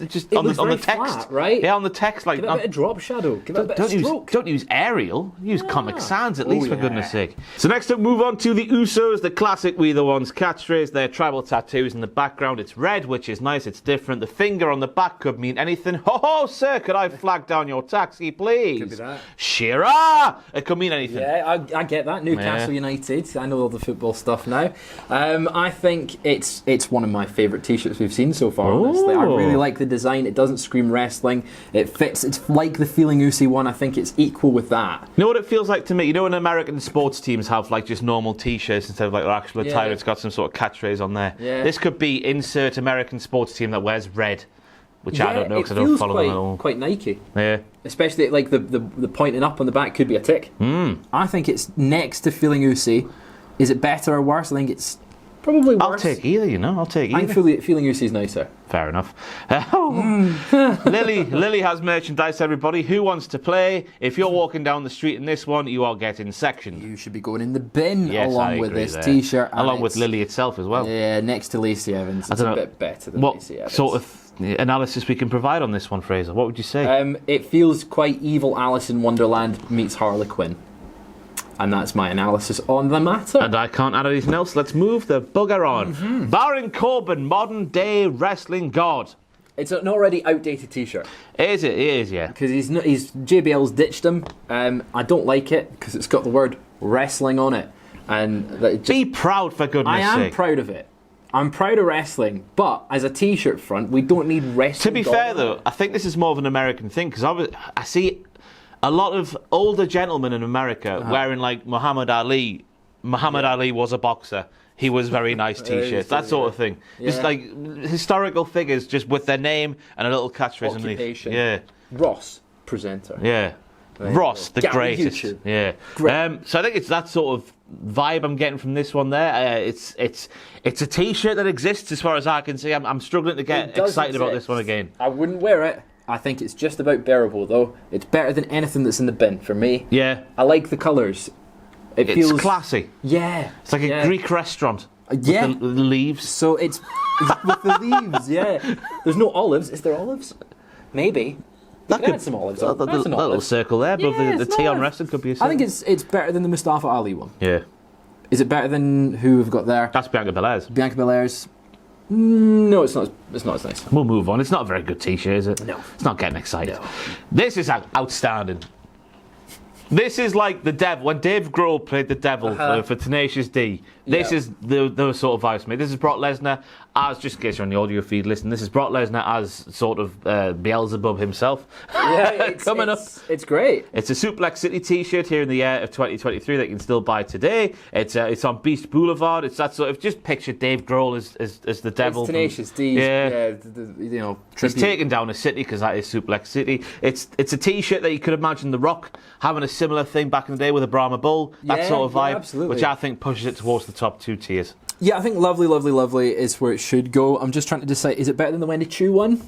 Just It on looks the very text, flat, right? Yeah, on the text, like Give it a bit of drop shadow. Give it a bit of stroke. Don't use Arial. Use Comic Sans at least, for yeah. goodness sake. So next up, move on to the Usos, the classic We the Ones catchphrase. Their tribal tattoos in the background. It's red, which is nice. It's different. The finger on the back could mean anything. Ho, sir, could I flag down your taxi, please? Could be that. Shira! It could mean anything. Yeah, I get that. Newcastle United. I know all the football stuff now. I think it's one of my favourite t-shirts we've seen so far, honestly. I really like the design. It doesn't scream wrestling. It fits. It's like the Feeling Usi one. I think it's equal with that. You know what it feels like to me? You know when American sports teams have like just normal t-shirts instead of like their actual attire, it's got some sort of catchphrase on there. Yeah. This could be insert American sports team that wears red, which I don't know because I don't follow them at all. Quite Nike. Yeah. Especially like the pointing up on the back could be a tick. I think it's next to Feeling Usi. Is it better or worse? I think it's probably worse. I'll take either, you know. I'll take either. I think Feeling Usi is nicer. Fair enough. Lily has merchandise, everybody. Who wants to play? If you're walking down the street in this one, you are getting sectioned. You should be going in the bin Yes, along I with agree this there. t-shirt. and Along with it's- Lily itself as well. Yeah, next to Lacey Evans. It's a bit better than What Lacey Evans. sort of analysis we can provide on this one, Fraser? What would you say? It feels quite evil Alice in Wonderland meets Harley Quinn. And that's my analysis on the matter. And I can't add anything else. Let's move the bugger on. Baron Corbin, modern day wrestling god. It's an already outdated t-shirt. Is it? It is, yeah. Because he's JBL's ditched him. I don't like it because it's got the word wrestling on it. And that it just, Be proud, for goodness I am sake. proud of it. I'm proud of wrestling, but as a t-shirt front, we don't need wrestling. To be fair, though, I think this is more of an American thing because I see a lot of older gentlemen in America wearing like Muhammad Ali. Muhammad Ali was a boxer. He was very nice t-shirts, that sort of thing. Just like historical figures, just with their name and a little catchphrase underneath. Yeah. Ross, presenter. Yeah. Ross, the Gary greatest. YouTube. Yeah. Great. So I think it's that sort of vibe I'm getting from this one there. It's a t-shirt that exists as far as I can see. I'm struggling to get excited about this one again. I wouldn't wear it. I think it's just about bearable, though. It's better than anything that's in the bin for me. Yeah. I like the colours. It It's feels classy. Yeah. It's like a Greek restaurant. Yeah. With the leaves. So it's with the leaves. Yeah. There's no olives. Is there olives? Maybe. That could add some olives. The little circle there above the it's T on nice. wrestling could be a I circle. think it's better than the Mustafa Ali one. Yeah. Is it better than who we've got there? That's Bianca Belair's. Bianca Belair's. No, it's not. It's not as nice. We'll move on. It's not a very good t-shirt, is it? No. It's not getting excited. No. This is outstanding. This is like the devil. When Dave Grohl played the devil for Tenacious D, this is the sort of vibes to me. This is Brock Lesnar as, just in case you're on the audio feed, listen, this is Brock Lesnar as sort of Beelzebub himself. Yeah, Coming up. It's great. It's a Suplex City t-shirt here in the year of 2023 that you can still buy today. It's on Beast Boulevard. It's that sort of, just picture Dave Grohl as the devil. It's Tenacious D. You know, He's taken down a city because that is Suplex City. It's a t-shirt that you could imagine The Rock having a similar thing back in the day with a Brahma Bull. That sort of vibe, absolutely. which I think pushes it towards the top two tiers. Yeah, I think Lovely, Lovely, Lovely is where it should go. I'm just trying to decide, is it better than the Wendy Chu one?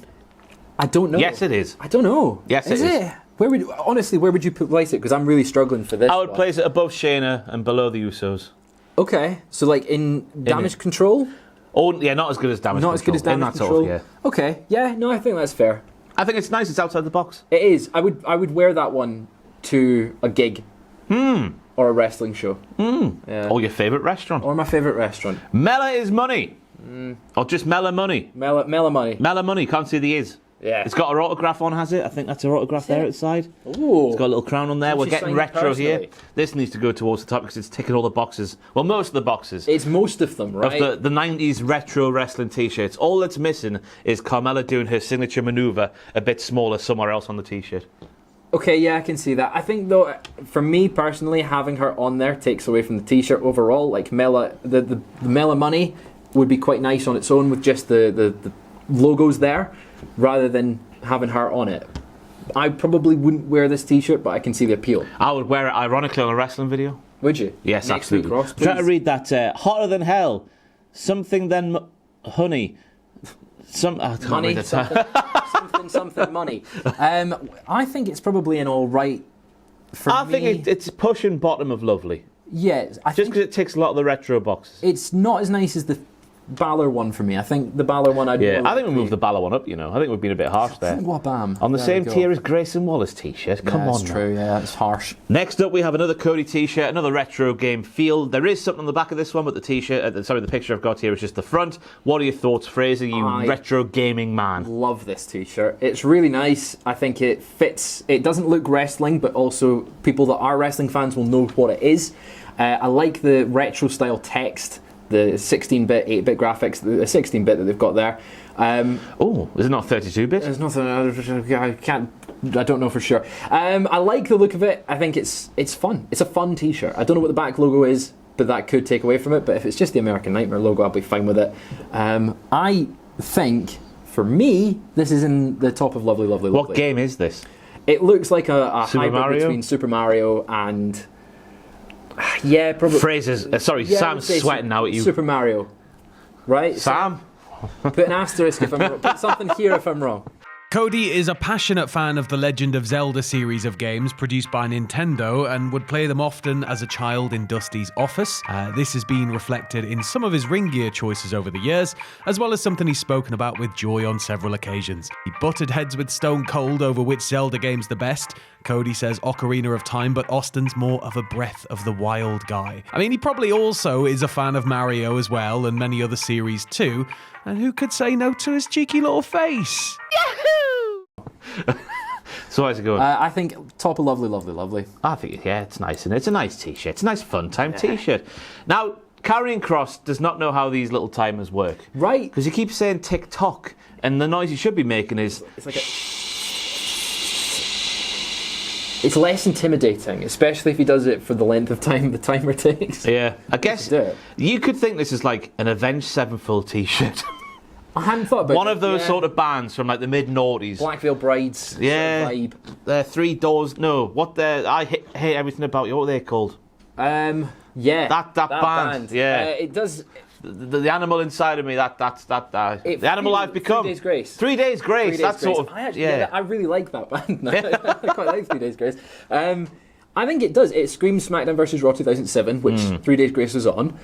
I don't know. Yes, it is. I don't know. Yes, it is. Where would you place it? Because I'm really struggling for this. I would one. place it above Shayna and below the Usos. Okay, so like in Damage Control? Oh, yeah, not as good as Damage Control. Not as good as In Damage that Control. Sort of, yeah. Okay, yeah, no, I think that's fair. I think it's nice. It's outside the box. It is. I would wear that one to a gig. Or a wrestling show. Yeah. Or your favourite restaurant. Or my favourite restaurant. Mela is money. Or just Mela money. Mela money. Mela money, can't see the is. Yeah. It's got her autograph on, has it? I think that's her autograph there at the side. Ooh. It's got a little crown on there. Did We're she getting sign it retro here. personally? This needs to go towards the top because it's ticking all the boxes. Well, most of the boxes. It's most of them, right? Of the 90s retro wrestling t-shirts. All that's missing is Carmella doing her signature maneuver a bit smaller somewhere else on the t-shirt. Okay, yeah, I can see that. I think, though, for me personally, having her on there takes away from the t-shirt overall. Like, Mela, the Mela money would be quite nice on its own with just the logos there, rather than having her on it. I probably wouldn't wear this t-shirt, but I can see the appeal. I would wear it ironically on a wrestling video. Would you? Yes, Next absolutely. week, Ross, Try to please. read that. Hotter than hell. Something than honey. I can't Money, read it. something, money. I think it's probably an all right for I me. think it's pushing bottom of lovely. Yeah, I Just think because it ticks a lot of the retro boxes. it's not as nice as the Balor one for me. I think the Balor one. I think we moved the Balor one up. I think we've been a bit harsh there. Wabam. On the same tier as Grayson Wallace t-shirt. Come on. That's true. Yeah, it's harsh. Next up, we have another Cody t-shirt, another retro game feel. There is something on the back of this one, but the t-shirt, the picture I've got here is just the front. What are your thoughts, Fraser? You retro gaming man. Love this t-shirt. It's really nice. I think it fits. It doesn't look wrestling, but also people that are wrestling fans will know what it is. I like the retro style text. The 16-bit, 8-bit graphics, the 16-bit that they've got there. Is it not 32-bit? There's nothing. I don't know for sure. I like the look of it. I think it's fun. It's a fun T-shirt. I don't know what the back logo is, but that could take away from it. But if it's just the American Nightmare logo, I'll be fine with it. I think for me, this is in the top of lovely, lovely, lovely. What game is this? It looks like a hybrid between Super Mario and. Yeah, probably. Sam's sweating now at you. Super Mario, right? Sam? Put an asterisk if I'm wrong. Put something here if I'm wrong. Cody is a passionate fan of the Legend of Zelda series of games produced by Nintendo and would play them often as a child in Dusty's office. This has been reflected in some of his ring gear choices over the years, as well as something he's spoken about with joy on several occasions. He butted heads with Stone Cold over which Zelda game's the best. Cody says Ocarina of Time, but Austin's more of a Breath of the Wild guy. I mean, he probably also is a fan of Mario as well, and many other series too. And who could say no to his cheeky little face? Yahoo! So how's it going? I think top of lovely, lovely, lovely. I think, it's nice, and it's a nice t-shirt. It's a nice fun time t-shirt. Now, Carrying Cross does not know how these little timers work. Right. Because you keep saying tick-tock, and the noise you should be making is... It's like It's less intimidating, especially if he does it for the length of time the timer takes. Yeah, I guess you could think this is like an Avenged Sevenfold t-shirt. I hadn't thought about one of those sort of bands from like the mid-noughties. Black Veil Brides sort of vibe. Three Doors, no, I hate everything about you, what are they called? Yeah. That band. Yeah. It does... The animal inside of me, the animal I've become. 3 Days Grace. 3 Days Grace, that sort of... I really like that band now. I quite like 3 Days Grace. I think it does. It screams SmackDown vs. Raw 2007, which 3 Days Grace was on.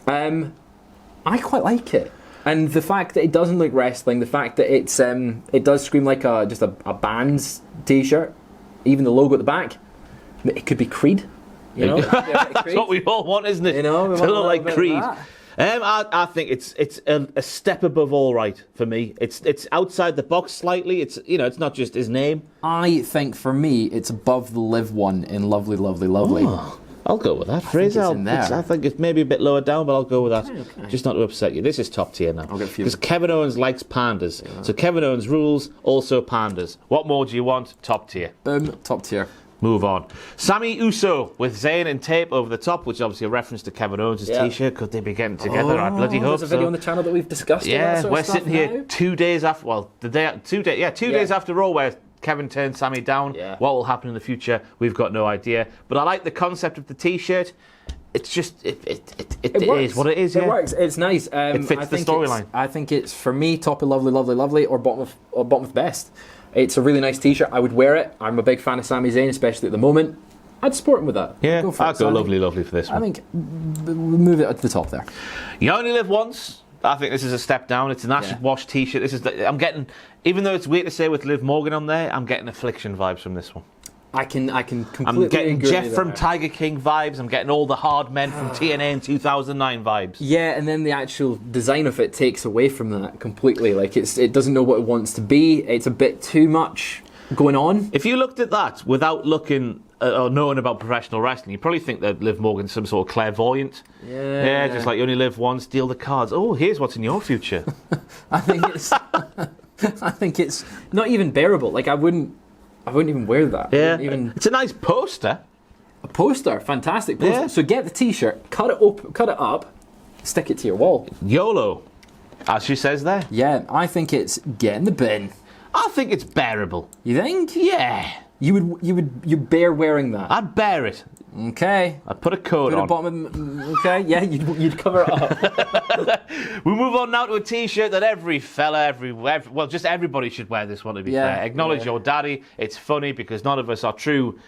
I quite like it. And the fact that it doesn't look wrestling, the fact that it does scream like just a band's t-shirt, even the logo at the back, it could be Creed. You know? That's what we all want, isn't it? You know, to look like Creed. I think it's a step above all right for me. It's outside the box slightly. It's not just his name. I think for me it's above the Live one in Lovely, Lovely, Lovely. Oh, I'll go with that. Fraser, I think it's maybe a bit lower down, but I'll go with that. Okay. Just not to upset you. This is top tier now. Because Kevin Owens likes pandas. Yeah. So Kevin Owens rules, also pandas. What more do you want? Top tier. Boom, top tier. Move on. Sammy Uso with Zayn and tape over the top, which is obviously a reference to Kevin Owens' t-shirt. Could they be getting together? I bloody hope so. There's a video on the channel that we've discussed. Yeah, we're sitting here 2 days after. Well, 2 days after Raw, where Kevin turned Sammy down. Yeah. What will happen in the future? We've got no idea. But I like the concept of the t-shirt. It's just it is what it is. It works. It's nice. It fits the storyline. I think it's for me top of Lovely, Lovely, Lovely, or bottom of best. It's a really nice t-shirt. I would wear it. I'm a big fan of Sami Zayn, especially at the moment. I'd support him with that. Yeah, I'd go Lovely, Lovely for this one. I think we'll move it to the top there. You only live once. I think this is a step down. It's an acid wash t-shirt. I'm getting, even though it's weird to say with Liv Morgan on there, I'm getting Affliction vibes from this one. I can completely I'm getting agree Jeff from Tiger King vibes. I'm getting all the hard men from TNA in 2009 vibes. Yeah, and then the actual design of it takes away from that completely. Like it doesn't know what it wants to be. It's a bit too much going on. If you looked at that without looking or knowing about professional wrestling, you probably think that Liv Morgan's some sort of clairvoyant. Yeah, just like you only live once, deal the cards. Oh, here's what's in your future. I think it's not even bearable. Like I wouldn't even wear that. Yeah, it's a nice poster. A poster, fantastic poster. Yeah. So get the t-shirt, cut it up, stick it to your wall. YOLO, as she says there. Yeah, I think it's get in the bin. I think it's bearable. You think? Yeah. You bear wearing that? I'd bear it. Okay. I put a coat on. Okay, yeah, you'd cover it up. We move on now to a T-shirt that every fella, well, just everybody should wear this one, to be fair. Acknowledge your daddy. It's funny because none of us are true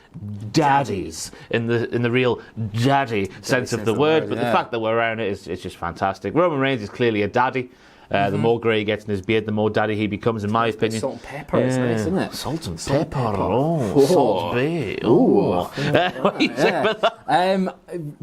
daddies in the real daddy sense of the word, but the fact that we're wearing it is just fantastic. Roman Reigns is clearly a daddy. The more grey he gets in his beard, the more daddy he becomes, in my opinion. Salt and pepper, it's nice, isn't it? Salt and pepper. Oh, salt bay. What do you say about that?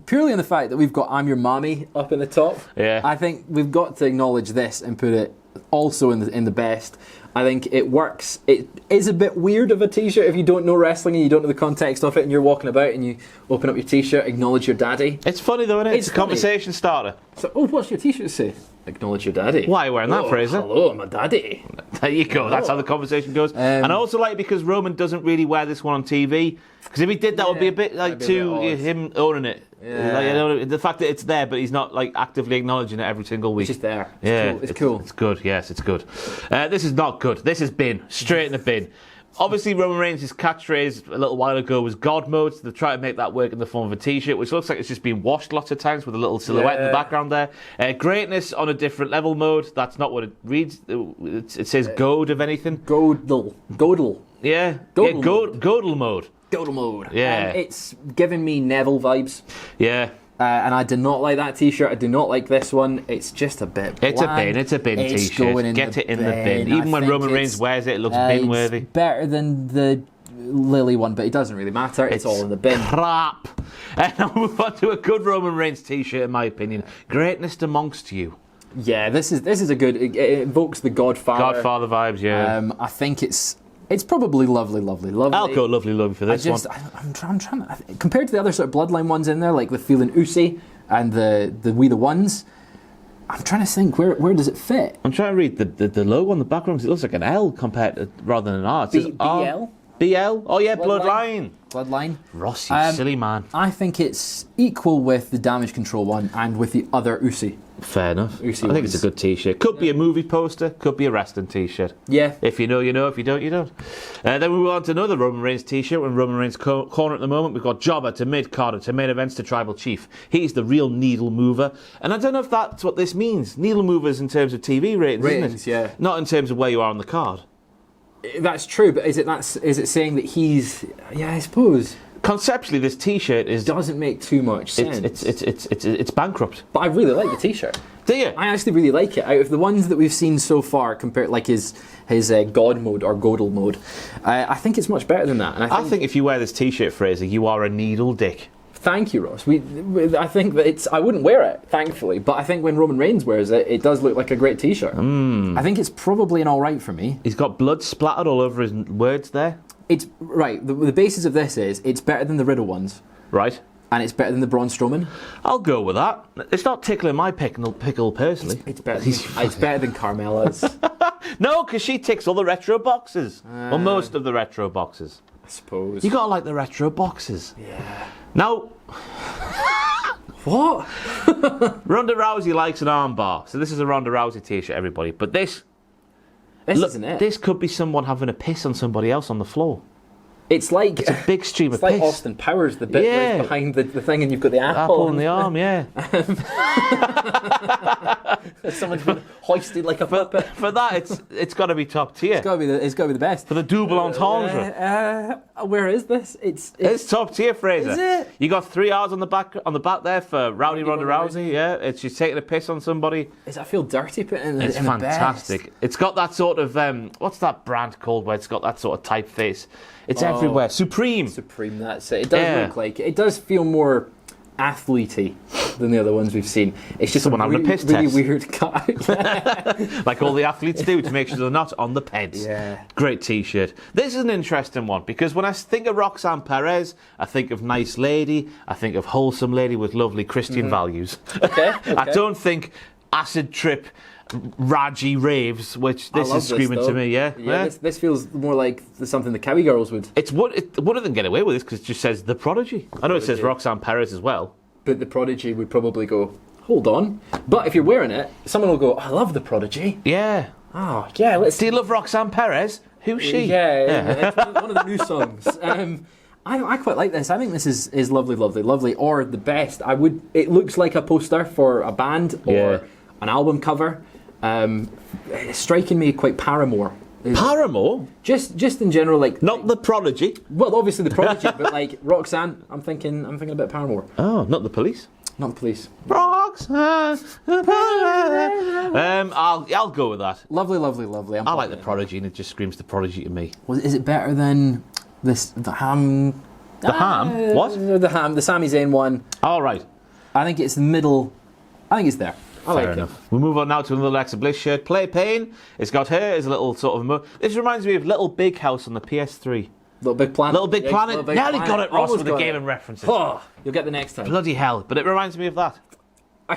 Purely on the fact that we've got "I'm Your Mommy" up in the top. Yeah. I think we've got to acknowledge this and put it also in the best. I think it works. It is a bit weird of a T-shirt if you don't know wrestling and you don't know the context of it, and you're walking about and you open up your T-shirt, acknowledge your daddy. It's funny though, isn't it? It's a conversation starter. So, what's your T-shirt say? Acknowledge your daddy. Why are you wearing that, Fraser? Hello, I'm a daddy. There you go. That's how the conversation goes. And I also like it because Roman doesn't really wear this one on TV. Because if he did, that would be a bit like him owning it. Yeah. Like, you know, the fact that it's there, but he's not like actively acknowledging it every single week. It's just there. It's cool. It's good. Yes, it's good. This is not good. This is bin. Straight in the bin. Obviously, Roman Reigns' catchphrase a little while ago was God mode. So they're trying to make that work in the form of a T-shirt, which looks like it's just been washed lots of times with a little silhouette in the background there. Greatness on a different level mode. That's not what it reads. It says goad, if anything. Godel. Yeah. Godel mode. Godel mode. Yeah. It's giving me Neville vibes. Yeah. And I did not like that T-shirt. I do not like this one. It's just a bit bland. It's a bin T-shirt. Get it in the bin. Even when Roman Reigns wears it looks bin-worthy. It's better than the Lily one, but it doesn't really matter. It's all in the bin. Crap. And I'll move on to a good Roman Reigns T-shirt, in my opinion. Greatness amongst you. Yeah, this is a good. It evokes the Godfather. Godfather vibes. Yeah. I think it's probably lovely. I'll go lovely for this one. I'm trying to, compared to the other sort of bloodline ones in there, like the Feeling Usi and the We the Ones, I'm trying to think, where does it fit? I'm trying to read the logo on the background because it looks like an L compared to, rather than an R. It says BL? BL? Oh yeah, Bloodline. Ross, you silly man. I think it's equal with the Damage Control one and with the other Usi. Fair enough. I think it's a good T-shirt. Could be a movie poster, could be a wrestling T-shirt. Yeah. If you know, you know. If you don't, you don't. Then we move on to another Roman Reigns T-shirt. When Roman Reigns corner at the moment, we've got Jobber to mid-carder to main events to Tribal Chief. He's the real needle mover. And I don't know if that's what this means. Needle movers in terms of TV ratings, isn't it? Yeah. Not in terms of where you are on the card. That's true, but is it saying that he's... Yeah, I suppose. Conceptually, this T-shirt doesn't make too much sense. It's bankrupt. But I really like the T-shirt. Do you? I actually really like it. Out of the ones that we've seen so far, compared like his God mode or Godel mode, I think it's much better than that. And I think if you wear this T-shirt, Fraser, you are a needle dick. Thank you, Ross. I think that I wouldn't wear it, thankfully, but I think when Roman Reigns wears it, it does look like a great T-shirt. I think it's probably an all right for me. He's got blood splattered all over his words there. It's right. The basis of this is it's better than the Riddle ones. Right. And it's better than the Braun Strowman. I'll go with that. It's not tickling my pickle personally. It's better than Carmella's. No, because she ticks all the retro boxes. Or most of the retro boxes. I suppose. You gotta like the retro boxes. Yeah. Now... What? Ronda Rousey likes an armbar. So this is a Ronda Rousey T-shirt, everybody. But this isn't it. This could be someone having a piss on somebody else on the floor. It's like... It's a big stream of piss. It's like Austin Powers, the bit where it's behind the thing and you've got the apple in the arm, yeah. Someone's been hoisted like a puppet. For that, it's got to be top tier. It's got to be the best. For the double entendre. Where is this? It's top tier, Fraser. Is it? You got 3 hours on the back there for Ronda Rousey. Yeah, she's taking a piss on somebody. Does that feel dirty putting It's fantastic. It's got that sort of what's that brand called where it's got that sort of typeface. It's everywhere. Supreme, that's it. It does look like it. It does feel more athlete-y than the other ones we've seen. It's just someone having a piss really test. weird cut. Like all the athletes do to make sure they're not on the peds. Yeah. Great T-shirt. This is an interesting one because when I think of Roxanne Perez, I think of nice lady. I think of wholesome lady with lovely Christian values. Okay. I don't think acid trip Raji raves, which this is screaming to me, yeah. This feels more like something the Cowie Girls would. One of them get away with this because it just says the Prodigy. I know it says Roxanne Perez as well, but the Prodigy would probably go, hold on. But if you're wearing it, someone will go, I love the Prodigy. Yeah. Oh yeah. Do you love Roxanne Perez? Who's she? Yeah. It's one of the new songs. I quite like this. I think this is lovely, lovely, lovely. Or the best, it looks like a poster for a band or an album cover. It's striking me quite Paramore. Paramore? Just in general, like not the Prodigy. Well, obviously the Prodigy, but like Roxanne, I'm thinking a bit of Paramore. Oh, not the Police. Not the Police. Roxanne. I'll go with that. Lovely, lovely, lovely. I like the Prodigy, and it just screams the Prodigy to me. Is it better than the Ham? The Ham? What? The Ham, the Sami Zayn one. All right. I think it's the middle. I think it's there. Fair enough. We'll move on now to another Alexa Bliss shirt. Play Pain. It's got her as a little sort of... This reminds me of Little Big House on the PS3. Little Big Planet. Little Big Planet. Little Big Nearly Planet. got it, Ross, Almost with the got game it. and references. Oh, you'll get the next time. Bloody hell. But it reminds me of that. I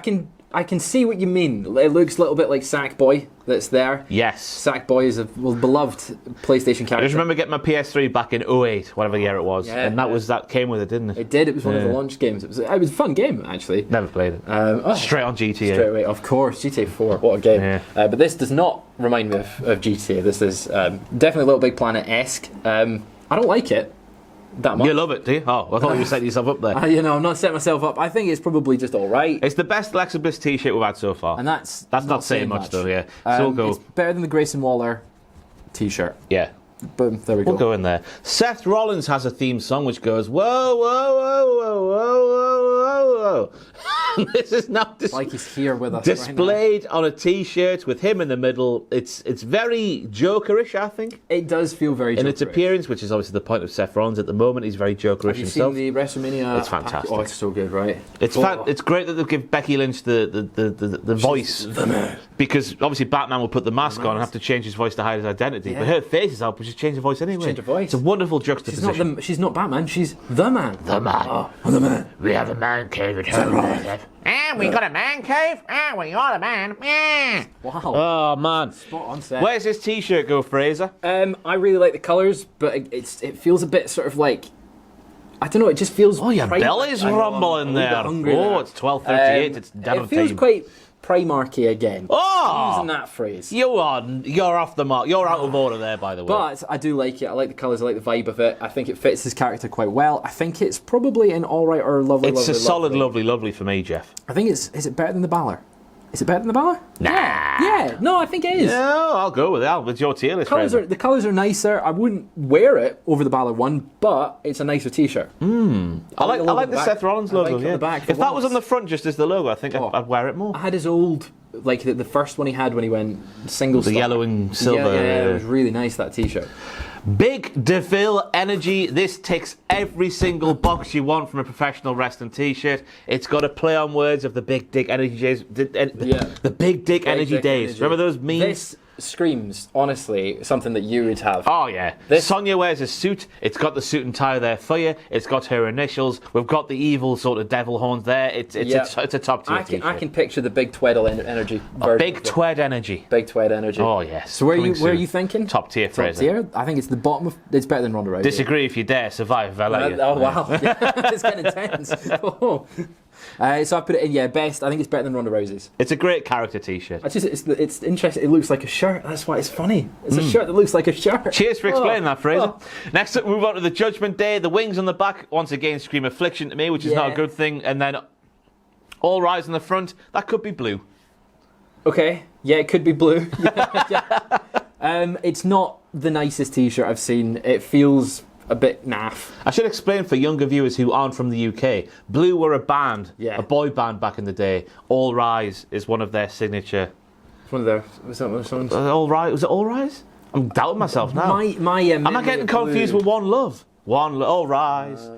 can see what you mean. It looks a little bit like Sackboy that's there. Yes. Sackboy is a beloved PlayStation character. I just remember getting my PS3 back in 08, whatever year it was. Yeah, and that came with it, didn't it? It did. It was one of the launch games. It was a fun game, actually. Never played it. Straight on GTA. Straight away, of course. GTA 4, what a game. Yeah. But this does not remind me of GTA. This is definitely Little Big Planet-esque. I don't like it that much. You love it, do you? Oh, I thought you were setting yourself up there. I'm not setting myself up. I think it's probably just all right. It's the best Alexa Bliss t-shirt we've had so far. And that's not saying much, though, yeah. So we'll go. It's better than the Grayson Waller t-shirt. Yeah. Boom, there we go. We'll go in there. Seth Rollins has a theme song which goes, whoa, whoa, whoa, whoa, whoa, whoa, whoa, whoa. This is now like he's here with us displayed on a t-shirt with him in the middle. It's very Jokerish, I think. It does feel very Jokerish. In its appearance, which is obviously the point of Seth Rollins at the moment. He's very Jokerish himself. Have you seen the WrestleMania? It's fantastic. Oh, it's so good, right? It's great that they give Becky Lynch the voice. The man. Because obviously Batman will put the mask on and have to change his voice to hide his identity. Yeah. But her face is out, but she's changed the voice anyway. Change her voice. It's a wonderful juxtaposition. She's not Batman, she's the man. The man. Oh, I'm the man. We have a man cave at home. And we got a man cave? And we are the man. Wow. Oh, man. Spot on set. Where's this t-shirt go, Fraser? I really like the colours, but it feels a bit sort of like... I don't know, it just feels... Oh, your belly's rumbling there. Oh, it's 12:38. It's dead on time. It feels quite Primarchy again. Oh! Using that phrase. You're off the mark. You're out of order there, by the way. But I do like it. I like the colours. I like the vibe of it. I think it fits his character quite well. I think it's probably an all right or lovely. It's a solid lovely for me, Jeff. I think is it better than the Balor? Is it better than the Balor? Nah. Yeah. No, I think it is. No, I'll go with that. It's your tier list. The colours are nicer. I wouldn't wear it over the Balor one, but it's a nicer t-shirt. I like the Seth Rollins logo. Like the back if that was on the front just as the logo, I think I'd wear it more. I had his old, like the first one he had when he went single. The yellow and silver. Yeah, it was really nice, that t-shirt. Big DeVille energy. This ticks every single box you want from a professional wrestling t-shirt. It's got a play on words of the Big Dick Energy days. The Big Dick Energy days. Remember those memes? This screams, honestly, something that you would have. Oh, yeah. Sonya wears a suit. It's got the suit and tie there for you. It's got her initials. We've got the evil sort of devil horns there. It's a top tier t-shirt. I can picture the Big Tweddle energy. Big Twed energy. Big Twed energy. Oh, yes. So where are you thinking? Top tier, Fraser. Top tier? I think it's the bottom of... It's better than Ronda Rousey. Disagree if you dare. Survive. Oh, wow. It's getting intense. Oh. So I put it in, best. I think it's better than Ronda Rousey's. It's a great character t-shirt. It's interesting. It looks like a shirt. That's why it's funny. It's a shirt that looks like a shirt. Cheers for explaining that, Fraser. Next up, move on to the Judgment Day. The wings on the back, once again, scream affliction to me, which is not a good thing. And then All Rise on the front. That could be blue. Okay. Yeah, it could be blue. It's not the nicest t-shirt I've seen. It feels... a bit naff. I should explain for younger viewers who aren't from the UK. Blue were a band, a boy band back in the day. All Rise is one of their signature. It's one of their. Was that one of the songs? All Rise. Was it All Rise? I'm doubting myself now. Am I getting confused with One Love? All Rise.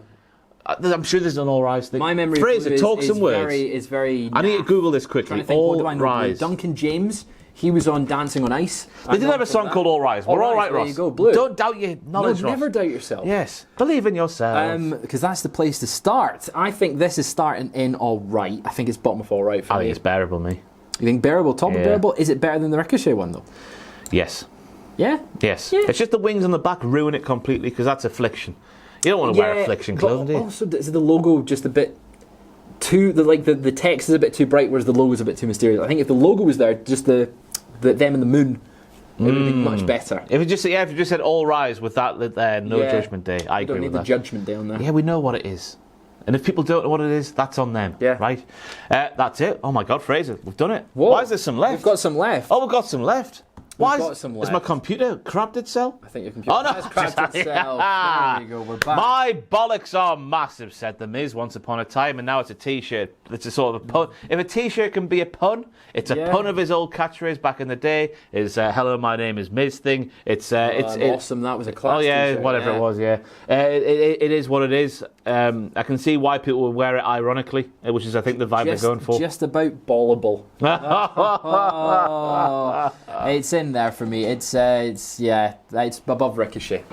I'm sure there's an All Rise thing. My memory Fraser, talk some words. Is very. I need to Google this quickly. All Rise. Duncan James. He was on Dancing on Ice. They did have a song called All Rise. We're all right, Ross. There you go, Blue. Don't doubt your knowledge, No, Ross. never doubt yourself. Yes, believe in yourself. Because that's the place to start. I think this is starting in all right. I think it's bottom of all right for me. I think it's bearable, me. You think bearable, top of bearable? Is it better than the Ricochet one, though? Yes. Yeah? Yes. Yeah. It's just the wings on the back ruin it completely because that's affliction. You don't want to wear affliction clothing, do you? Also, is the logo just a bit too... The text is a bit too bright, whereas the logo's a bit too mysterious. I think if the logo was there, just them and the moon It would have been much better. If you just said All Rise with that No Judgment Day, I agree with that. Don't need the Judgment Day on there. Yeah, we know what it is. And if people don't know what it is, that's on them. Yeah. Right? That's it. Oh my God, Fraser, we've done it. Whoa. Why is there some left? We've got some left. Oh, we've got some left. Why got some is left. my computer crapped itself? I think your computer has cracked itself. There you go, we're back. My bollocks are massive, said The Miz once upon a time, and now it's a T-shirt. It's a sort of a pun. If a T-shirt can be a pun, it's a pun of his old catchphase back in the day. Is hello, my name is Miz thing. It's awesome. That was a class. Oh yeah, T-shirt, whatever it was. Yeah, it is what it is. I can see why people would wear it ironically, which is I think the vibe they're going for. Just about ballable. It's in there for me. It's above Ricochet.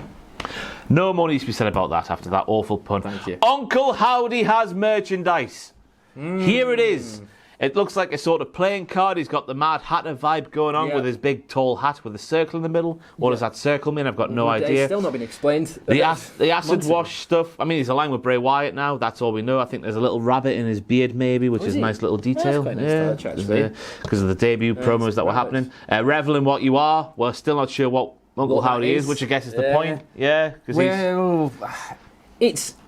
No more needs to be said about that after that awful pun. Thank you. Uncle Howdy has merchandise. Here it is. It looks like a sort of playing card. He's got the Mad Hatter vibe going on with his big tall hat with a circle in the middle. What does that circle mean? I've got no idea. It's still not been explained. The acid wash stuff. I mean, he's aligned with Bray Wyatt now. That's all we know. I think there's a little rabbit in his beard maybe, which is a nice little detail. Because of the debut promos that were happening. Revel in what you are. We're still not sure what Uncle Howdy is, which I guess is the point. Yeah, because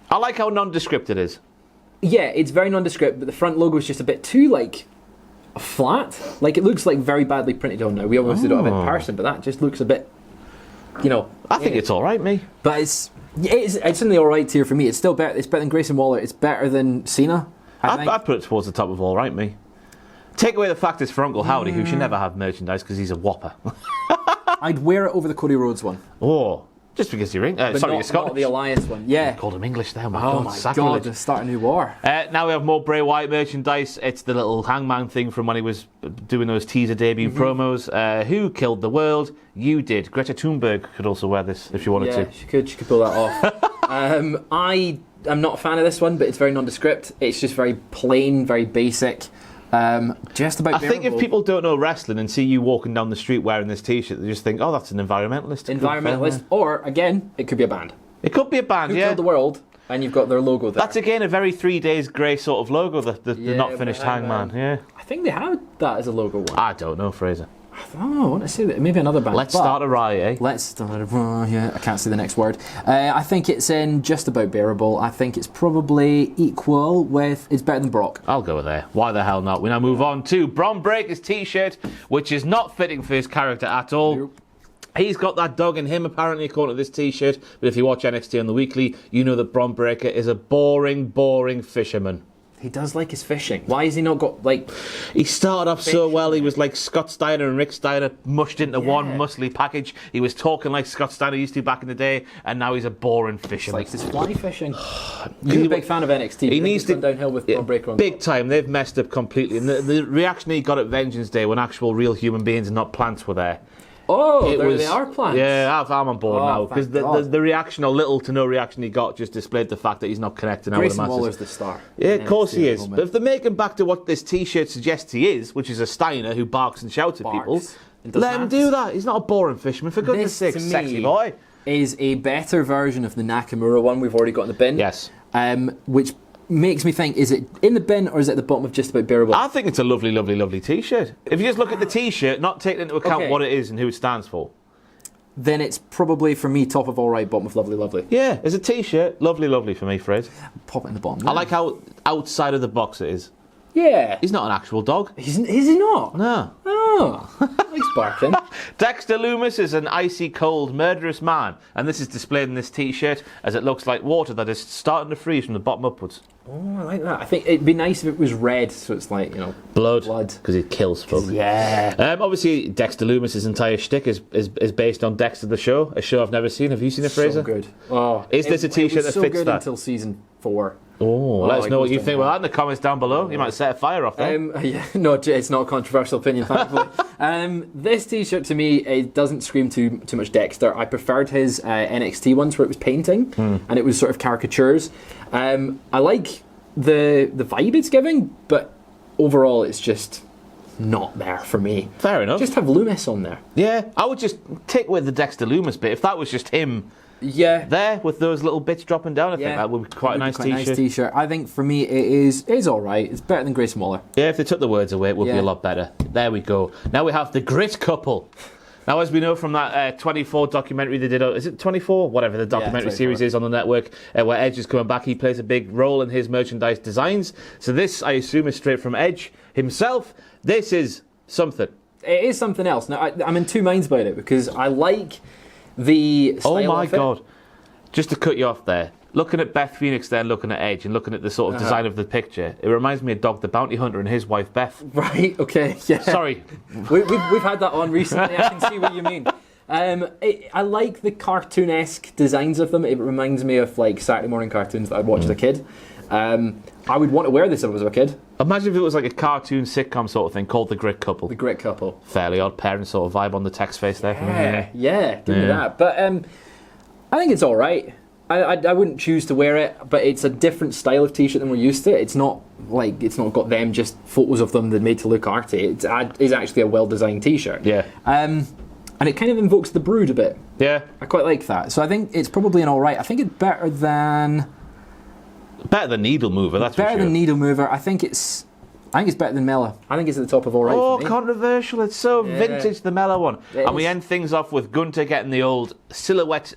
I like how nondescript it is. Yeah, it's very nondescript, but the front logo is just a bit too, flat. Like, it looks, very badly printed on now. We obviously don't have it in person, but that just looks a bit, I think it's all right, me. But it's in the all right tier for me. It's still better. It's better than Grayson Waller. It's better than Cena. I'd put it towards the top of all right, me. Take away the fact it's for Uncle Howdy, who should never have merchandise because he's a whopper. I'd wear it over the Cody Rhodes one. Oh. Just because you're you're Scottish. Not the Alliance one. Yeah. You called him English there. Oh my God, to start a new war. Now we have more Bray Wyatt merchandise. It's the little hangman thing from when he was doing those teaser debut promos. Who killed the world? You did. Greta Thunberg could also wear this if she wanted to. She could pull that off. I am not a fan of this one, but it's very nondescript. It's just very plain, very basic. Just about. I think if people don't know wrestling and see you walking down the street wearing this T-shirt, they just think, "Oh, that's an environmentalist." Environmentalist, or again, it could be a band. It could be a band. Who killed the world, and you've got their logo there. That's again a very 3 Days Grey sort of logo. The not finished Hangman. Yeah. I think they had that as a logo one. I don't know, Fraser. Oh, I want to say that maybe another band. Let's start a riot, eh? Let's start a riot. Yeah, I can't say the next word. I think it's in just about bearable. I think it's probably equal with. It's better than Brock. I'll go there. Why the hell not? We now move on to Bron Breaker's T-shirt, which is not fitting for his character at all. Nope. He's got that dog in him, apparently, according to this T-shirt. But if you watch NXT on the weekly, you know that Bron Breakker is a boring fisherman. He does like his fishing. Why has he not got, He started off so well. He was like Scott Steiner and Rick Steiner mushed into one muscly package. He was talking like Scott Steiner used to back in the day, and now he's a boring fisherman. He likes his fly fishing. You're a big fan of NXT. He needs to go downhill with Bron Breakker on big time. They've messed up completely. And the reaction he got at Vengeance Day when actual real human beings and not plants were there. Oh, they are plants. Yeah, I'm on board now because the reaction, or little to no reaction he got, just displayed the fact that he's not connecting now with the masses. Grayson Waller's the star. Yeah, of course he is. But if they make him back to what this T-shirt suggests he is, which is a Steiner who barks and shouts at people, let him do that. He's not a boring fisherman, for goodness sake, sexy boy. Is a better version of the Nakamura one we've already got in the bin. Yes. Which makes me think, is it in the bin or is it at the bottom of just about bearable? I think it's a lovely, lovely, lovely T-shirt. If you just look at the T-shirt, not taking into account what it is and who it stands for, then it's probably, for me, top of all right, bottom of lovely, lovely. Yeah, as a T-shirt, lovely, lovely for me, Fred. Pop it in the bottom. I like how outside of the box it is. Yeah. He's not an actual dog. Is he not? No. Oh, he's barking. Dexter Lumis is an icy cold, murderous man, and this is displayed in this T-shirt as it looks like water that is starting to freeze from the bottom upwards. Oh, I like that. I think it'd be nice if it was red, so it's like, blood, because it kills folk. Yeah. Obviously, Dexter Lumis' entire shtick is based on Dexter the Show, a show I've never seen. Have you seen it, Fraser? So good. Oh, is this a T-shirt that fits that? It was so good until season 4. Oh, let us know what you think about that in the comments down below. You might set a fire off there. No, it's not a controversial opinion, thankfully. This T-shirt, to me, it doesn't scream too much Dexter. I preferred his NXT ones where it was painting and it was sort of caricatures. I like the vibe it's giving, but overall it's just not there for me. Fair enough. Just have Loomis on there. Yeah, I would just take away the Dexter Loomis bit. If that was just him there with those little bits dropping down, I think that would be quite a nice T-shirt. I think for me it is alright. It's better than Grayson Waller. Yeah, if they took the words away it would be a lot better. There we go. Now we have the Grit Couple. Now, as we know from that 24 documentary they did, is it 24? Whatever the documentary series is on the network, where Edge is coming back, he plays a big role in his merchandise designs. So this, I assume, is straight from Edge himself. This is something. It is something else. Now, I'm in two minds about it, because I like the style Oh my of it. God. Just to cut you off there. Looking at Beth Phoenix there, looking at Edge, and looking at the sort of design of the picture, it reminds me of Dog the Bounty Hunter and his wife Beth. Right, okay, yeah. Sorry. We've had that on recently, I can see what you mean. I like the cartoon-esque designs of them. It reminds me of like Saturday morning cartoons that I'd watch as a kid. I would want to wear this if I was a kid. Imagine if it was like a cartoon sitcom sort of thing called The Grit Couple. The Grit Couple. Fairly Odd Parents sort of vibe on the text face there. Yeah, give me that. But I think it's all right. I wouldn't choose to wear it, but it's a different style of t-shirt than we're used to. It's not got them just photos of them that made to look arty. It is actually a well-designed t-shirt. Yeah. And it kind of invokes the Brood a bit. Yeah. I quite like that. So I think it's probably an all right. I think it's better than Needle Mover, that's for sure. Better than Needle Mover. I think it's better than Mela. I think it's at the top of all right Oh, for me. controversial. It's so vintage, the Mela one. It and we is. end things off with Gunter getting the old silhouette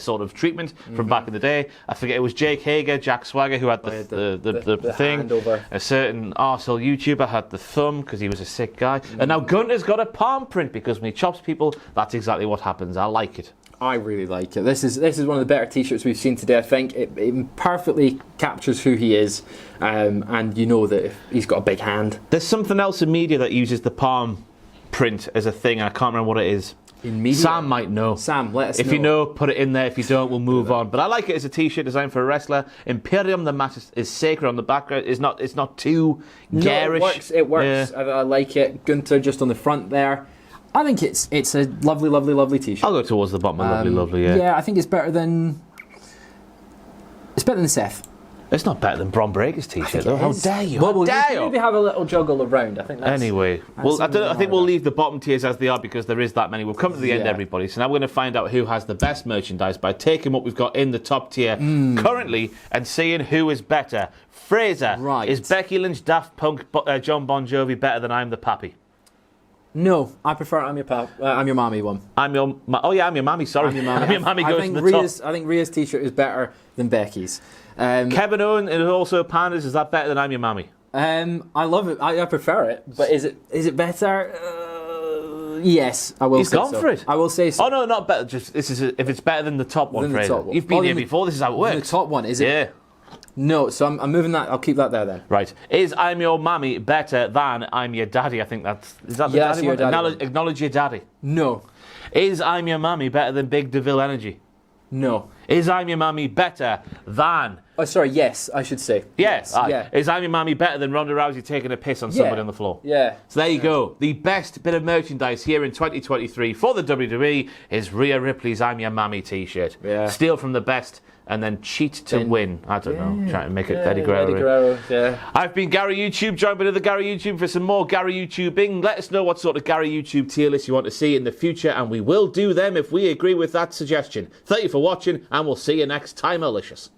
sort of treatment from back in the day. I forget, it was Jake Hager, Jack Swagger, who had the thing. hand over. A certain arsehole YouTuber had the thumb because he was a sick guy. And now Gunter's got a palm print because when he chops people, that's exactly what happens. I like it. I really like it. This is one of the better t-shirts we've seen today. I think it perfectly captures who he is, and you know that he's got a big hand. There's something else in media that uses the palm print as a thing, and I can't remember what it is. In media? Sam might know. Sam, let us know. If you know, put it in there. If you don't, we'll move on. But I like it as a t-shirt designed for a wrestler. Imperium, the mat is sacred on the background. It's not too garish. It works. Yeah. I like it. Gunter just on the front there. I think it's a lovely, lovely, lovely t-shirt. I'll go towards the bottom of lovely, yeah. Yeah, I think it's better than Seth. It's not better than Bron Breaker's t-shirt, though. How dare you? Well, How dare you? maybe have a little juggle around. I think that's... Anyway, well, I think we'll leave the bottom tiers as they are because there is that many. We've come to the end, everybody. So now we're going to find out who has the best merchandise by taking what we've got in the top tier currently and seeing who is better. Fraser, Right. Is Becky Lynch, Daft Punk, John Bon Jovi better than I'm the Pappy? No, I prefer I'm your mommy one. I'm your mommy. Sorry, I'm your mommy. I'm your mommy goes to the top. I think Rhea's t-shirt is better than Becky's. Kevin Owen is also Pandas. Is that better than I'm your mommy? I love it. I prefer it. But is it better? Yes, I will. He's say gone so. for it. I will say so. Oh no, not better. Just if it's better than the top one, Than the Fraser. top one. You've been Oh, here than the- before. This is how it works. The top one is it? Yeah. No, so I'm moving that. I'll keep that there then. Right. Is I'm your mammy better than I'm your daddy? I think is that the Yeah, that's daddy your one? daddy one. Acknowledge your daddy. No, Is I'm your mammy better than Big DeVille Energy? no. Is I'm your mammy better than... Oh, sorry. Yes, I should say. Yes. Aye. Yeah. Is I'm your mammy better than Ronda Rousey taking a piss on somebody on the floor? Yeah. So there you go. The best bit of merchandise here in 2023 for the WWE is Rhea Ripley's I'm Your Mammy t-shirt. Yeah. Steal from the best and then cheat to win. I don't know. Trying to make it Eddie Guerrero. Eddie Guerrero, yeah. I've been Gary YouTube, joined by another Gary YouTube for some more Gary YouTubing. Let us know what sort of Gary YouTube tier list you want to see in the future, and we will do them if we agree with that suggestion. Thank you for watching, and we'll see you next time, Alicious.